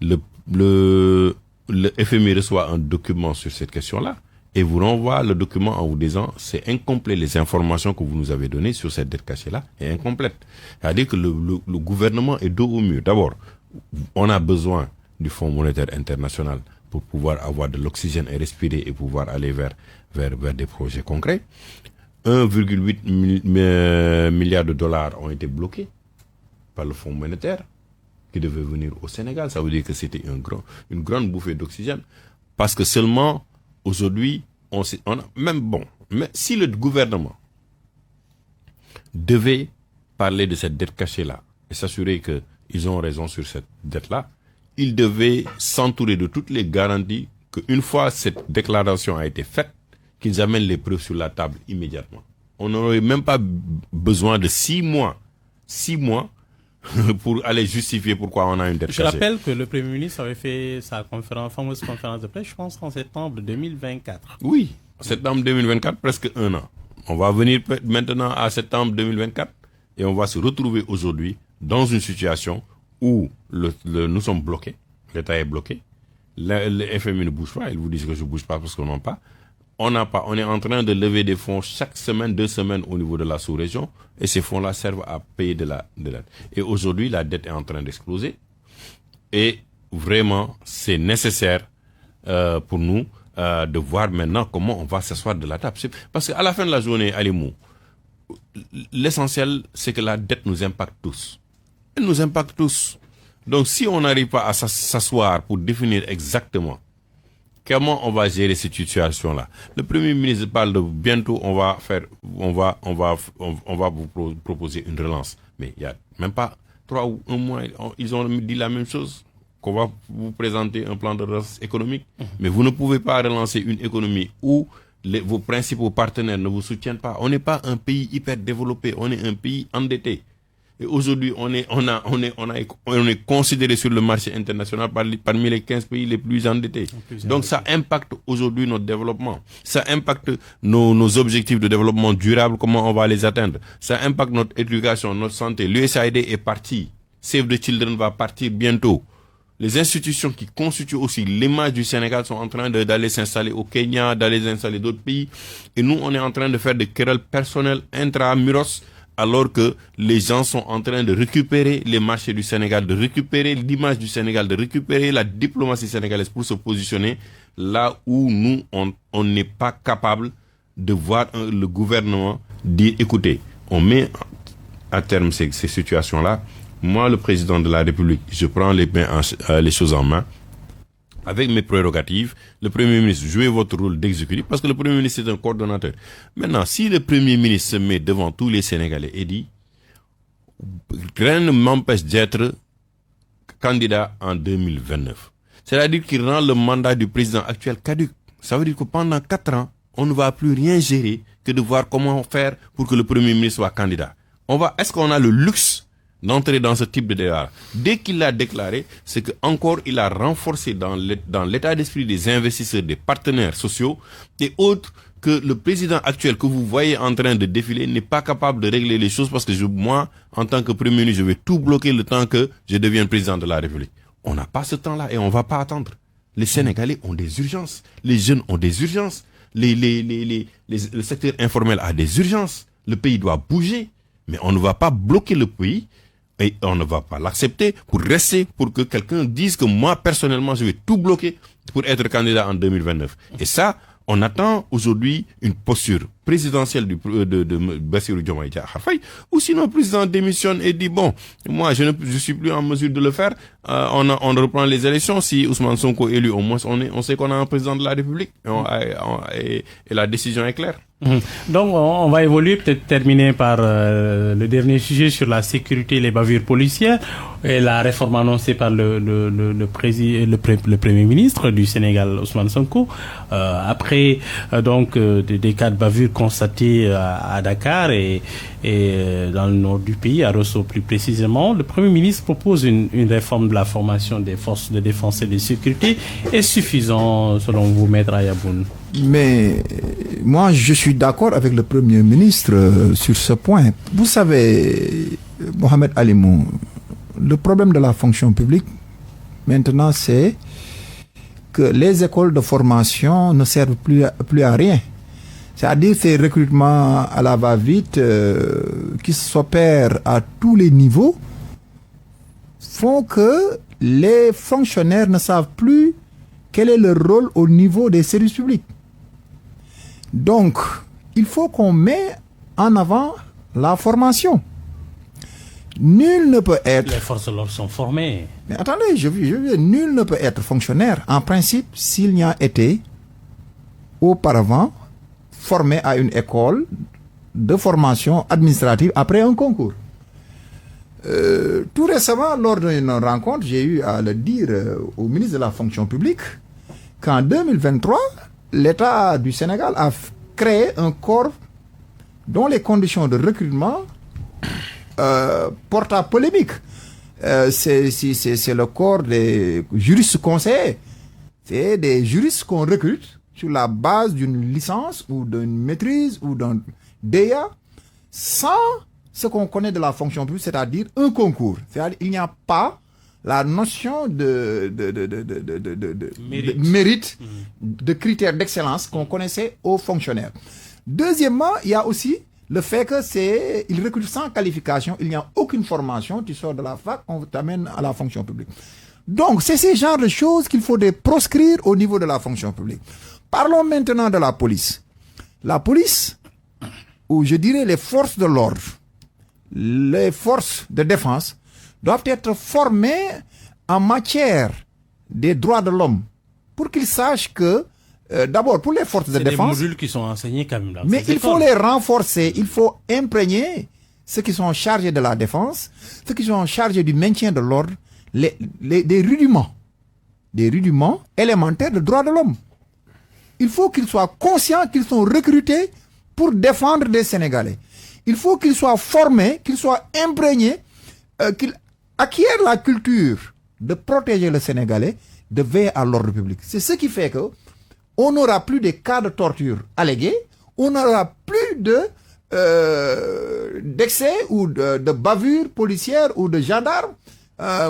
Le FMI reçoit un document sur cette question-là et vous renvoie le document en vous disant c'est incomplet, les informations que vous nous avez données sur cette dette cachée-là est incomplète. C'est-à-dire que le gouvernement est dos au mur. D'abord, on a besoin du Fonds monétaire international pour pouvoir avoir de l'oxygène et respirer et pouvoir aller vers des projets concrets. 1,8 milliard de dollars ont été bloqués par le Fonds monétaire qui devait venir au Sénégal. Ça veut dire que c'était une grande bouffée d'oxygène. Parce que seulement aujourd'hui, mais si le gouvernement devait parler de cette dette cachée-là et s'assurer qu'ils ont raison sur cette dette-là, il devait s'entourer de toutes les garanties qu'une fois cette déclaration a été faite, qu'ils amènent les preuves sur la table immédiatement. On n'aurait même pas besoin de 6 mois pour aller justifier pourquoi on a une dette cachée. Je rappelle que le Premier ministre avait fait sa fameuse conférence de presse, je pense, en septembre 2024. Oui, septembre 2024, presque un an. On va venir maintenant à septembre 2024 et on va se retrouver aujourd'hui dans une situation où nous sommes bloqués, l'État est bloqué, le FMI ne bouge pas, ils vous disent que je ne bouge pas parce qu'on n'a pas. On est en train de lever des fonds chaque semaine, 2 semaines au niveau de la sous-région et ces fonds-là servent à payer de la dette. Et aujourd'hui, la dette est en train d'exploser et vraiment, c'est nécessaire pour nous de voir maintenant comment on va s'asseoir de la table. Parce qu'à la fin de la journée, Alimou, l'essentiel, c'est que la dette nous impacte tous. Elle nous impacte tous. Donc, si on n'arrive pas à s'asseoir pour définir exactement comment on va gérer cette situation-là, le Premier ministre parle de bientôt, on va vous proposer une relance. Mais il n'y a même pas 3 ou 1 mois, ils ont dit la même chose, qu'on va vous présenter un plan de relance économique. Mais vous ne pouvez pas relancer une économie où vos principaux partenaires ne vous soutiennent pas. On n'est pas un pays hyper développé, on est un pays endetté. Et aujourd'hui, on est considéré sur le marché international parmi les 15 pays les plus endettés. Donc ça impacte aujourd'hui notre développement. Ça impacte nos objectifs de développement durable, comment on va les atteindre. Ça impacte notre éducation, notre santé. L'USAID est parti. Save the Children va partir bientôt. Les institutions qui constituent aussi l'image du Sénégal sont en train d'aller s'installer au Kenya, d'aller s'installer d'autres pays. Et nous, on est en train de faire des querelles personnelles intramuros, alors que les gens sont en train de récupérer les marchés du Sénégal, de récupérer l'image du Sénégal, de récupérer la diplomatie sénégalaise pour se positionner là où nous, on n'est pas capable de voir le gouvernement dire, écoutez, on met à terme ces situations-là. Moi, le président de la République, je prends les choses en main. Avec mes prérogatives, le Premier ministre, jouez votre rôle d'exécutif, parce que le Premier ministre est un coordonnateur. Maintenant, si le Premier ministre se met devant tous les Sénégalais et dit « Rien ne m'empêche d'être candidat en 2029 », c'est-à-dire qu'il rend le mandat du président actuel caduc. Ça veut dire que pendant 4 ans, on ne va plus rien gérer que de voir comment faire pour que le Premier ministre soit candidat. Est-ce qu'on a le luxe d'entrer dans ce type de débat? Dès qu'il l'a déclaré, c'est que encore il a renforcé dans l'état d'esprit des investisseurs, des partenaires sociaux et autres, que le président actuel que vous voyez en train de défiler n'est pas capable de régler les choses, parce que moi, en tant que Premier ministre, je vais tout bloquer le temps que je devienne président de la République. On n'a pas ce temps-là et on va pas attendre. Les Sénégalais ont des urgences, les jeunes ont des urgences, le secteur informel a des urgences, le pays doit bouger, mais on ne va pas bloquer le pays. Et on ne va pas l'accepter pour que quelqu'un dise que moi, personnellement, je vais tout bloquer pour être candidat en 2029. Et ça, on attend aujourd'hui une posture présidentielle de Bassirou Diomaye Diakhar Faye, ou sinon le président démissionne et dit bon, moi je suis plus en mesure de le faire, on reprend les élections. Si Ousmane Sonko est élu, au moins on sait qu'on a un président de la République et la décision est claire. Donc on va évoluer, peut-être terminer par le dernier sujet sur la sécurité et les bavures policières et la réforme annoncée par le Premier ministre du Sénégal, Ousmane Sonko, après des cas de bavure constatés à Dakar et dans le nord du pays, à Rosso plus précisément. Le Premier ministre propose une réforme de la formation des forces de défense et de sécurité. Est suffisant selon vous, Maître Ayaboun? Mais moi, je suis d'accord avec le Premier ministre sur ce point. Vous savez, Mohamed Alimou, le problème de la fonction publique, maintenant, c'est que les écoles de formation ne servent plus à rien. C'est-à-dire ces recrutements à la va-vite qui s'opèrent à tous les niveaux font que les fonctionnaires ne savent plus quel est leur rôle au niveau des services publics. Donc, il faut qu'on mette en avant la formation. Nul ne peut être... Les forces de l'ordre sont formées. Mais attendez, nul ne peut être fonctionnaire, en principe, s'il n'y a été auparavant formé à une école de formation administrative après un concours. Tout récemment, lors d'une rencontre, j'ai eu à le dire au ministre de la fonction publique qu'en 2023, l'État du Sénégal a créé un corps dont les conditions de recrutement portent à polémique. C'est le corps des juristes conseillers. C'est des juristes qu'on recrute sur la base d'une licence ou d'une maîtrise ou DEA sans ce qu'on connaît de la fonction publique, c'est-à-dire un concours. C'est-à-dire il n'y a pas la notion de mérite, de critères d'excellence qu'on connaissait aux fonctionnaires. Deuxièmement, il y a aussi le fait que ils recrutent sans qualification, il n'y a aucune formation, tu sors de la fac, on t'amène à la fonction publique. Donc, c'est ce genre de choses qu'il faudrait proscrire au niveau de la fonction publique. Parlons maintenant de la police. La police, ou je dirais les forces de l'ordre, les forces de défense, doivent être formées en matière des droits de l'homme pour qu'ils sachent que, d'abord, pour les forces de défense... C'est des modules qui sont enseignés quand même. Mais il faut les renforcer, il faut imprégner ceux qui sont chargés de la défense, ceux qui sont chargés du maintien de l'ordre, des rudiments élémentaires de droits de l'homme. Il faut qu'ils soient conscients qu'ils sont recrutés pour défendre des Sénégalais. Il faut qu'ils soient formés, qu'ils soient imprégnés, qu'ils acquièrent la culture de protéger le Sénégalais, de veiller à l'ordre public. C'est ce qui fait que on n'aura plus de cas de torture allégués, on n'aura plus d'excès ou de bavures policières ou de gendarmes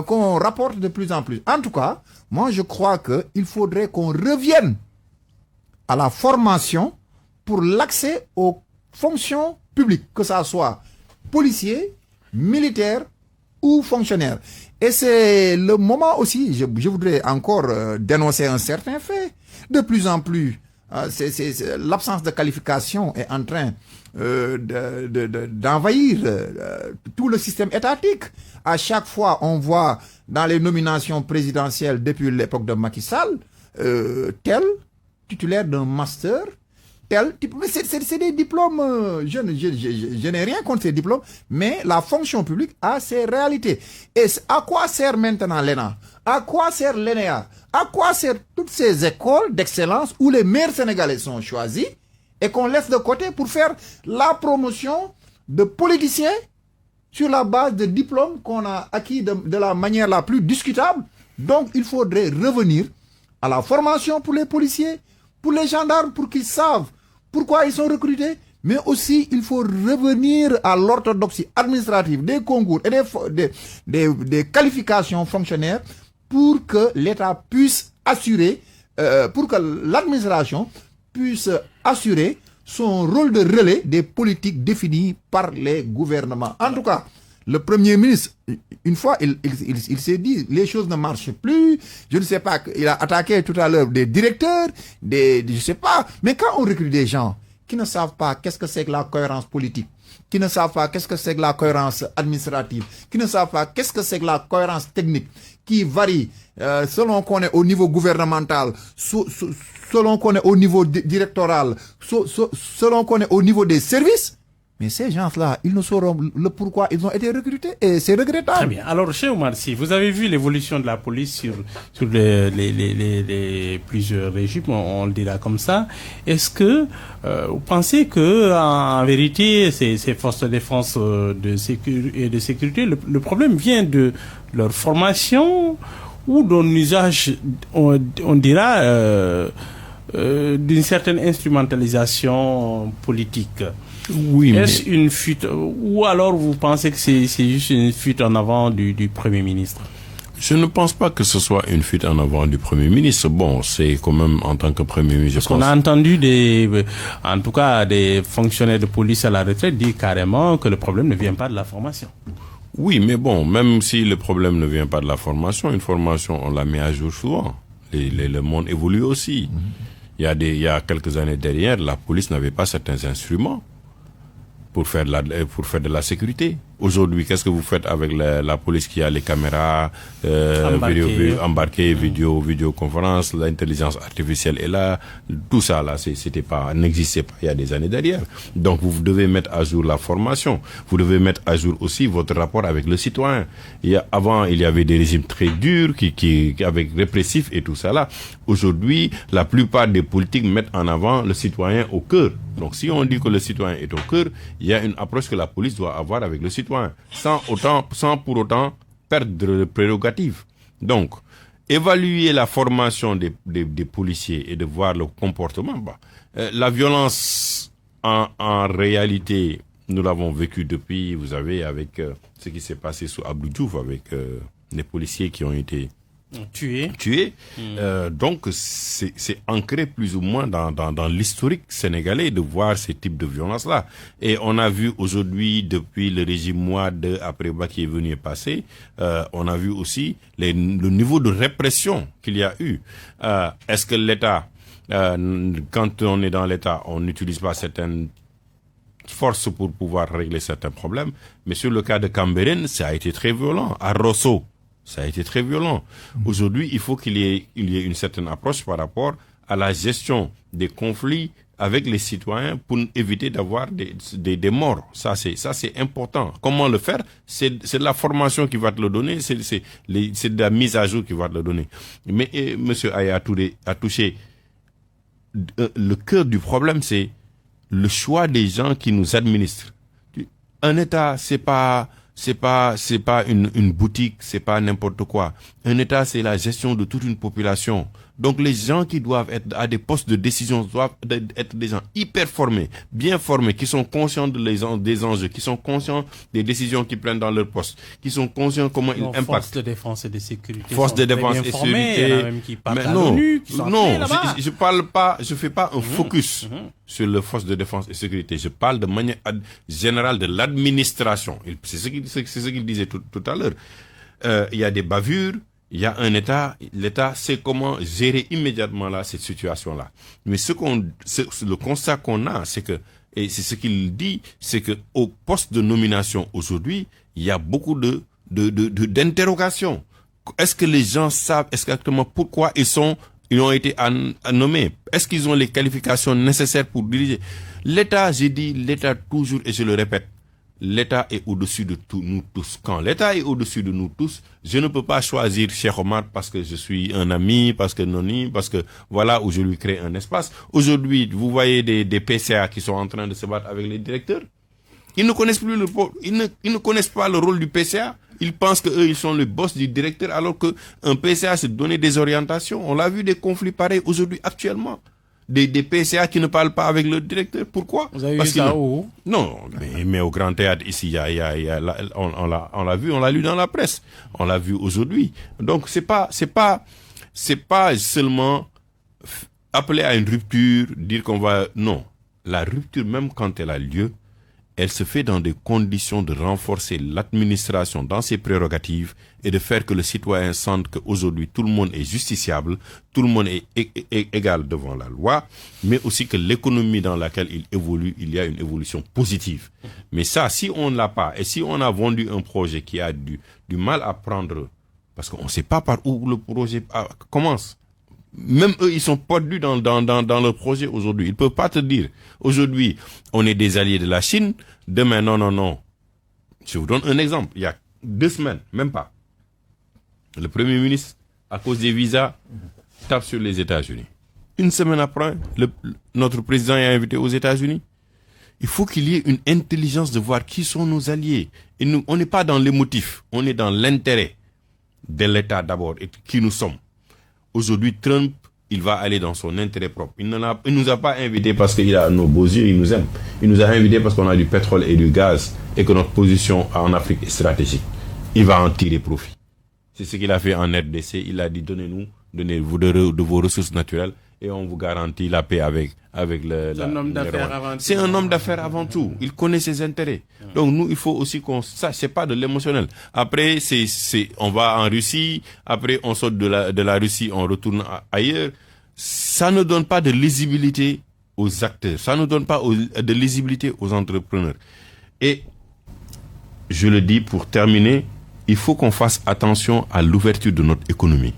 qu'on rapporte de plus en plus. En tout cas, moi je crois qu'il faudrait qu'on revienne à la formation pour l'accès aux fonctions publiques, que ça soit policier, militaire ou fonctionnaire. Et c'est le moment aussi, je voudrais encore dénoncer un certain fait. De plus en plus, l'absence de qualification est en train d'envahir tout le système étatique. À chaque fois, on voit dans les nominations présidentielles depuis l'époque de Macky Sall, tel titulaire d'un master, tel type. Mais c'est des diplômes, je n'ai rien contre ces diplômes, mais la fonction publique a ses réalités. Et à quoi sert maintenant l'ENA? À quoi sert l'ENEA? À quoi servent toutes ces écoles d'excellence où les meilleurs Sénégalais sont choisis et qu'on laisse de côté pour faire la promotion de politiciens sur la base de diplômes qu'on a acquis de la manière la plus discutable? Donc, il faudrait revenir à la formation pour les policiers, pour les gendarmes, pour qu'ils savent pourquoi ils sont recrutés. Mais aussi, il faut revenir à l'orthodoxie administrative des concours et des qualifications fonctionnaires pour que l'État puisse assurer, pour que l'administration puisse assurer son rôle de relais des politiques définies par les gouvernements. En tout cas, le Premier ministre, une fois, il s'est dit, les choses ne marchent plus, je ne sais pas, il a attaqué tout à l'heure des directeurs, je ne sais pas, mais quand on recrute des gens qui ne savent pas qu'est-ce que c'est que la cohérence politique, qui ne savent pas qu'est-ce que c'est que la cohérence administrative, qui ne savent pas qu'est-ce que c'est que la cohérence technique, qui varie selon qu'on est au niveau gouvernemental, selon qu'on est au niveau directoral, selon qu'on est au niveau des services. Mais ces gens-là, ils ne sauront le pourquoi ils ont été recrutés et c'est regrettable. Très bien. Alors, chez Oumar Sy, vous avez vu l'évolution de la police sur les plusieurs régimes, on le dira comme ça. Est-ce que vous pensez que, en vérité, ces forces de défense et de sécurité, le problème vient de leur formation ou d'un usage, on dira, d'une certaine instrumentalisation politique? Oui, Est-ce une fuite, ou alors vous pensez que c'est juste une fuite en avant du Premier ministre? Je ne pense pas que ce soit une fuite en avant du Premier ministre. Bon, c'est quand même en tant que Premier ministre. Parce qu'on a entendu en tout cas des fonctionnaires de police à la retraite dire carrément que le problème ne vient pas de la formation. Oui, mais bon, même si le problème ne vient pas de la formation, une formation, on la met à jour souvent. Le monde évolue aussi. Il y a quelques années derrière, la police n'avait pas certains instruments pour faire de la sécurité. Aujourd'hui, qu'est-ce que vous faites avec la police qui a les caméras embarquées, vidéoconférence, l'intelligence artificielle est là, tout ça là, n'existait pas il y a des années derrière. Donc vous devez mettre à jour la formation, vous devez mettre à jour aussi votre rapport avec le citoyen. Avant, il y avait des régimes très durs qui avec répressifs et tout ça là. Aujourd'hui, la plupart des politiques mettent en avant le citoyen au cœur. Donc si on dit que le citoyen est au cœur, il y a une approche que la police doit avoir avec le citoyen, sans pour autant perdre de prérogatives. Donc, évaluer la formation des policiers et de voir le comportement, la violence En réalité, nous l'avons vécu depuis, vous savez, avec ce qui s'est passé sous Abdou Diouf, avec les policiers qui ont été tués. Donc, c'est ancré plus ou moins dans l'historique sénégalais de voir ces types de violences-là. Et on a vu aujourd'hui, depuis le régime Mouad, après Ba qui est venu et passé, on a vu aussi le niveau de répression qu'il y a eu. Est-ce que l'État, quand on est dans l'État, on n'utilise pas certaines forces pour pouvoir régler certains problèmes? Mais sur le cas de Cambérène, ça a été très violent. À Rosso, ça a été très violent. Aujourd'hui, il faut qu'il y ait une certaine approche par rapport à la gestion des conflits avec les citoyens pour éviter d'avoir des morts. Ça, c'est important. Comment le faire? C'est de la formation qui va te le donner, c'est de la mise à jour qui va te le donner. Mais Monsieur Aya Touré a touché le cœur du problème, c'est le choix des gens qui nous administrent. Un État, c'est pas une boutique, c'est pas n'importe quoi. Un État, c'est la gestion de toute une population. Donc les gens qui doivent être à des postes de décision doivent être des gens hyper formés, bien formés, qui sont conscients des enjeux, qui sont conscients des décisions qu'ils prennent dans leur poste, qui sont conscients comment ils impactent. Forces de défense et de sécurité. Forces de défense et sécurité. Il y en a même qui parlent à l'ONU, qui sont je parle pas, je fais pas un focus sur les forces de défense et sécurité. Je parle de manière générale de l'administration. C'est ce qu'il disait tout à l'heure. Il y a des bavures. Il y a un État, l'État sait comment gérer immédiatement là cette situation-là. Mais le constat qu'on a, c'est que, et c'est ce qu'il dit, c'est que au poste de nomination aujourd'hui, il y a beaucoup d'interrogations. Est-ce que les gens savent exactement pourquoi ils ont été nommés? Est-ce qu'ils ont les qualifications nécessaires pour diriger? L'État, j'ai dit, l'État toujours, et je le répète, l'État est au-dessus de nous tous. Quand l'État est au-dessus de nous tous, je ne peux pas choisir Cheikh Omar parce que je suis un ami, parce que noni, parce que voilà où je lui crée un espace. Aujourd'hui, vous voyez des PCA qui sont en train de se battre avec les directeurs. Ils ne connaissent plus ils ne connaissent pas le rôle du PCA. Ils pensent que eux ils sont le boss du directeur alors que un PCA c'est donner des orientations. On l'a vu des conflits pareils aujourd'hui actuellement. Des PCA qui ne parlent pas avec le directeur. Pourquoi? Vous avez vu ça où? Non, mais au Grand Théâtre, ici, on l'a vu, on l'a lu dans la presse. On l'a vu aujourd'hui. Donc, c'est pas seulement appeler à une rupture, dire qu'on va, non. La rupture, même quand elle a lieu, elle se fait dans des conditions de renforcer l'administration dans ses prérogatives et de faire que le citoyen sente qu'aujourd'hui tout le monde est justiciable, tout le monde est égal devant la loi, mais aussi que l'économie dans laquelle il évolue, il y a une évolution positive. Mais ça, si on ne l'a pas, et si on a vendu un projet qui a du mal à prendre, parce qu'on ne sait pas par où le projet commence. Même eux, ils sont perdus dans leur projet aujourd'hui. Ils peuvent pas te dire, aujourd'hui, on est des alliés de la Chine, demain, non. Je vous donne un exemple. Il y a 2 semaines, même pas. Le Premier ministre, à cause des visas, tape sur les États-Unis. 1 semaine après, notre président est invité aux États-Unis. Il faut qu'il y ait une intelligence de voir qui sont nos alliés. Et nous, on n'est pas dans l'émotif, on est dans l'intérêt de l'État d'abord et qui nous sommes. Aujourd'hui, Trump, il va aller dans son intérêt propre. Il nous a pas invités parce qu'il a nos beaux yeux, il nous aime. Il nous a invités parce qu'on a du pétrole et du gaz et que notre position en Afrique est stratégique. Il va en tirer profit. C'est ce qu'il a fait en RDC. Il a dit, donnez-vous de vos ressources naturelles et on vous garantit la paix avec C'est un homme d'affaires avant tout. C'est un homme d'affaires avant tout. Il connaît ses intérêts. Donc nous, il faut aussi qu'on sache, c'est pas de l'émotionnel. Après, on va en Russie. Après, on sort de la Russie, on retourne ailleurs. Ça ne donne pas de lisibilité aux acteurs. Ça ne donne pas de lisibilité aux entrepreneurs. Et je le dis pour terminer, il faut qu'on fasse attention à l'ouverture de notre économie.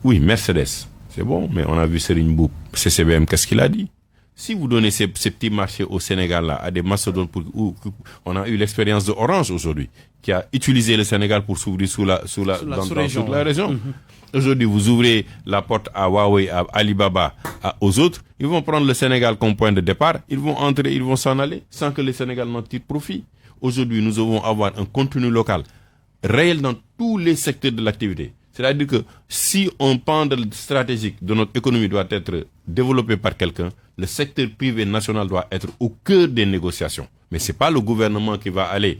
Oui, Mercedes, c'est bon, mais on a vu Serigne Mboup, CCBM, qu'est-ce qu'il a dit? Si vous donnez ces petits marchés au Sénégal là, à des mastodontes, on a eu l'expérience de Orange aujourd'hui, qui a utilisé le Sénégal pour s'ouvrir sous la région. Aujourd'hui, vous ouvrez la porte à Huawei, à Alibaba, aux autres, ils vont prendre le Sénégal comme point de départ, ils vont entrer, ils vont s'en aller, sans que le Sénégal n'en tire profit. Aujourd'hui, nous devons avoir un contenu local réel dans tous les secteurs de l'activité. C'est-à-dire que si un pan stratégique de notre économie doit être développé par quelqu'un, le secteur privé national doit être au cœur des négociations. Mais c'est pas le gouvernement qui va aller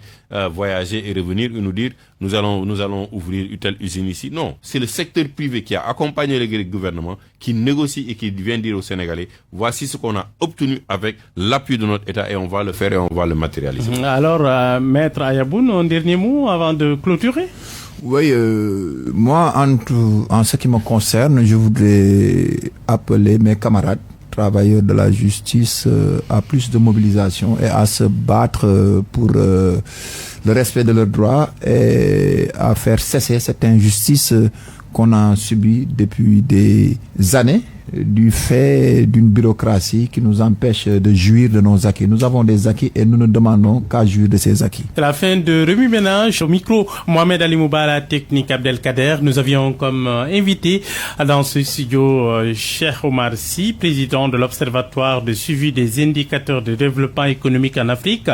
voyager et revenir et nous dire nous allons ouvrir une telle usine ici. Non, c'est le secteur privé qui a accompagné le gouvernement, qui négocie et qui vient dire aux Sénégalais voici ce qu'on a obtenu avec l'appui de notre État et on va le faire et on va le matérialiser. Alors, Maître Ayaboun, un dernier mot avant de clôturer? Oui, moi, en ce qui me concerne, je voudrais appeler mes camarades travailleurs de la justice à plus de mobilisation et à se battre pour le respect de leurs droits et à faire cesser cette injustice qu'on a subie depuis des années du fait d'une bureaucratie qui nous empêche de jouir de nos acquis. Nous avons des acquis et nous ne demandons qu'à jouir de ces acquis. C'est la fin de Remue Ménage. Au micro, Mohamed Ali Mouba, la technique Abdelkader. Nous avions comme invité dans ce studio Cheikh Omar Sy, président de l'Observatoire de suivi des indicateurs de développement économique en Afrique,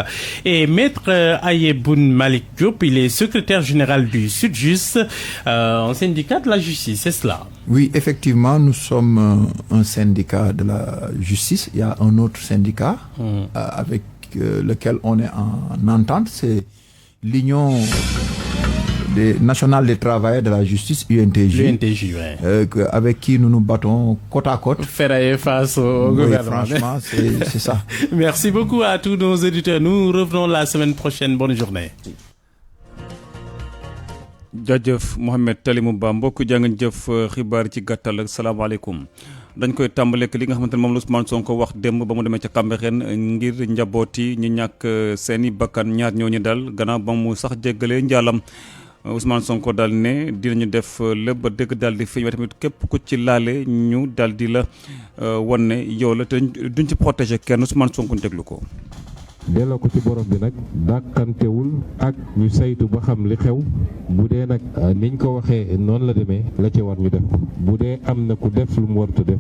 et Maître Ayeboun Malik Diop, il est secrétaire général du Sudjust, un syndicat de la justice, c'est cela? Oui, effectivement, nous sommes un syndicat de la justice. Il y a un autre syndicat avec lequel on est en entente, c'est l'Union nationale des travailleurs de la justice, UNTJ. UNTJ, oui. Avec qui nous nous battons côte à côte. Faire face au gouvernement. Franchement, c'est ça. Merci beaucoup à tous nos éditeurs. Nous revenons la semaine prochaine. Bonne journée. jaajëf Mohamed Talimou Ba mbokk jàngeen jëf xibaar ci gàttal ak salaamaaleykum dañ koy tàmbaleek li nga xamante ne moom la Ousmane Sonko wax démb ba mu demee ca Cambérène ngir njabooti ñi ñàkk seeni bakkan ñaar ñooñu daal gannaaw ba mu sax jéggalee njaalam Ousmane Sonko daal ne dinañu def lépp ba dëgg daal di feeñ waaye tamit képp ku ci laale ñu daal di la wan ne yow la te duñ ci protéger kenn Ousmane Sonko ñu déglu ko. delloo ko ci borom bi nag dàkkantewul ak ñu saytu ba xam li xew bu dee nag niñ ko waxee noonu la demee la ci war ñu def ko bu dee am na ku def lu mu warut a def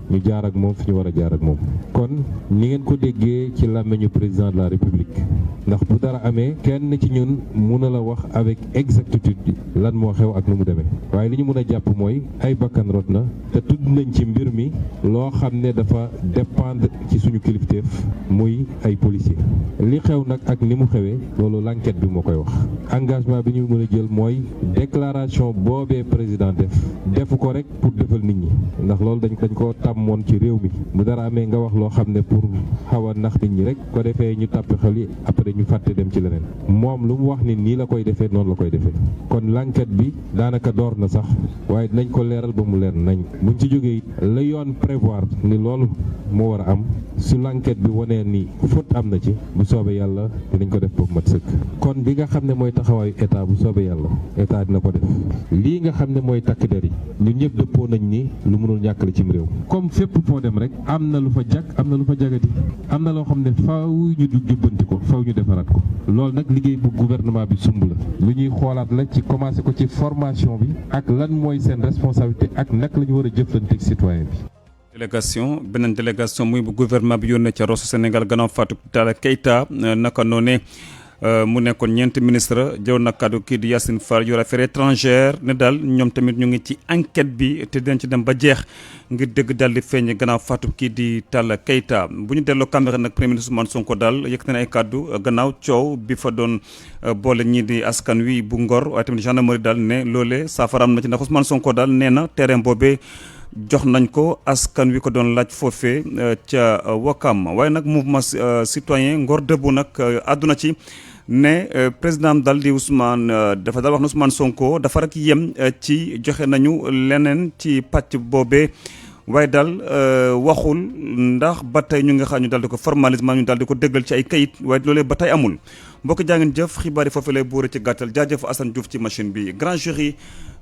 ñu jaar ak moom fi ñu war a jaar ak moom kon ni ngeen ko déggee ci làmmiñu président de la république ndax bu dara amee kenn ci ñun mun a la wax avec exactitude lan moo xew ak nu mu demee waaye li ñu mun a jàpp mooy ay bakkan rot na te tudd nañ ci mbir mi loo xam ne dafa dépendre ci suñu kilifteef muy ay policiers li xew nag ak ni mu xewee loolu l'enquête bi moo koy wax engagement bi ñu mën a jël mooy déclaration boobee président defu ko rek pour defal nit ñi ndax loolu dañ ko tàmmoon ci réew mi bu dara amee nga wax loo xam ne pour xaw a nax nit ñi rek ko defee ñu tàppe xel yi après ñu fàtte dem ci leneen moom lu mu wax ni nii la koy defee noonu la koy defee kon l'enquête bi daanaka door na sax waaye dinañ ko leeral ba mu leer nañ buñ ci jógee it la yoon prévoir ni loolu moo war a am su l'enquête bi wanee ni faute am na ci bu soobee yàlla dinañ ko def boobu mat sëkk kon bi nga xam ne mooy taxawaayu état bu soobee yàlla état dina ko def lii nga xam ne mooy takk der yi ñun ñëpp dëppoo nañ ni lu mënul ñàkk la cim réew comme fépp foo dem rek am na lu fa jag am na lu fa jagati am na loo xam ne faaw ñu jubbanti ko faaw ñu defaraat ko loolu nag liggéey bu gouvernement bi sumb la lu ñuy xoolaat la ci commencé ko ci formation bi ak lan mooy seen responsabilité ak naka la ñu war a jëflanteeg citoyen bi. beneen délégation muy bu gouvernement bi yónnee ca Rosso Sénégal gannaaw Fatou Talla Keita naka noonee mu nekkoon ñeenti ministre jëw na kaddu kii di Yacine Fall yor affaires étrangères ne daal ñoom tamit ñu ngi ci enquête bi te dinañ ci dem ba jeex ngir dëgg daal di feeñ gannaaw Fatou kii di Talla Keita bu ñu delloo Cambérène nag premier ministre Ousmane Sonko daal yëkkati na ay kaddu gannaaw coow bi fa doon boole ñii di askan wi bu Ngor waaye tamit gendarmerie daal ne loolee saafaraam na ci ndax Ousmane Sonko daal nee na terrain boobee jox nañ ko askan wi ko doon laaj foofee ca Wakam waaye nag mouvement citoyen Ngor Debout nag àdduna ci ne président dal di Ousmane dafa daal wax na Ousmane Sonko dafa rek yem ci joxe nañu leneen ci pàcc boobee waaye daal waxul ndax ba tey ñu nga xam ñu daal di ko formalisme ñu daal di ko déggal ci ay kayit waaye loolee ba tey amul mbokk jàngeen jëf xibaar yi foofu lay buure ci gàttal jaajëf Assane Diouf ci machine bi grand jury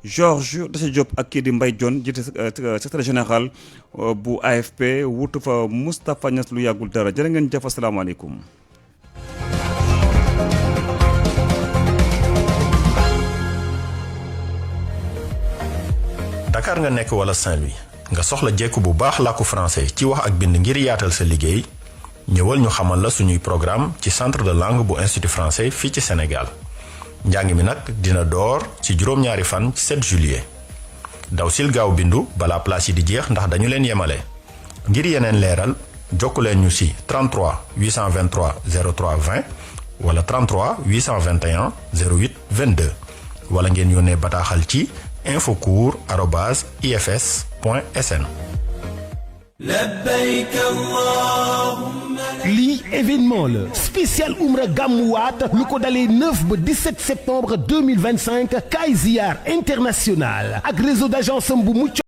Georges Dassa Diop ak kii di Mbaye Dione jiite secrétaire général bu AFP wutu fa Moustapha Niass lu yàggul dara jërë ngeen jëf asalaamaaleykum. Dakar nga nekk wala Saint-Louis nga soxla jekku bu baax làkku français ci wax ak bind ngir yaatal sa liggéey ñëwal ñu xamal la suñuy programme ci centre de langue bu Institut français fii ci Sénégal njàng mi nag dina door ci juróom-ñaari fan ci 7 juillet daw sil gaaw bindu balaa place yi di jeex ndax dañu leen yemale ngir yeneen leeral jokku leen ñu ci 33 823 03 20 wala 33 821 08 22 wala ngeen yónnee bataaxal ci infocours@ifs.sn. lii événement la spécial Umra Gamouwaat lu ko dalee 9 ba 17 septembre 2025 Kaay Ziar international ak réseau d'agence bu mucc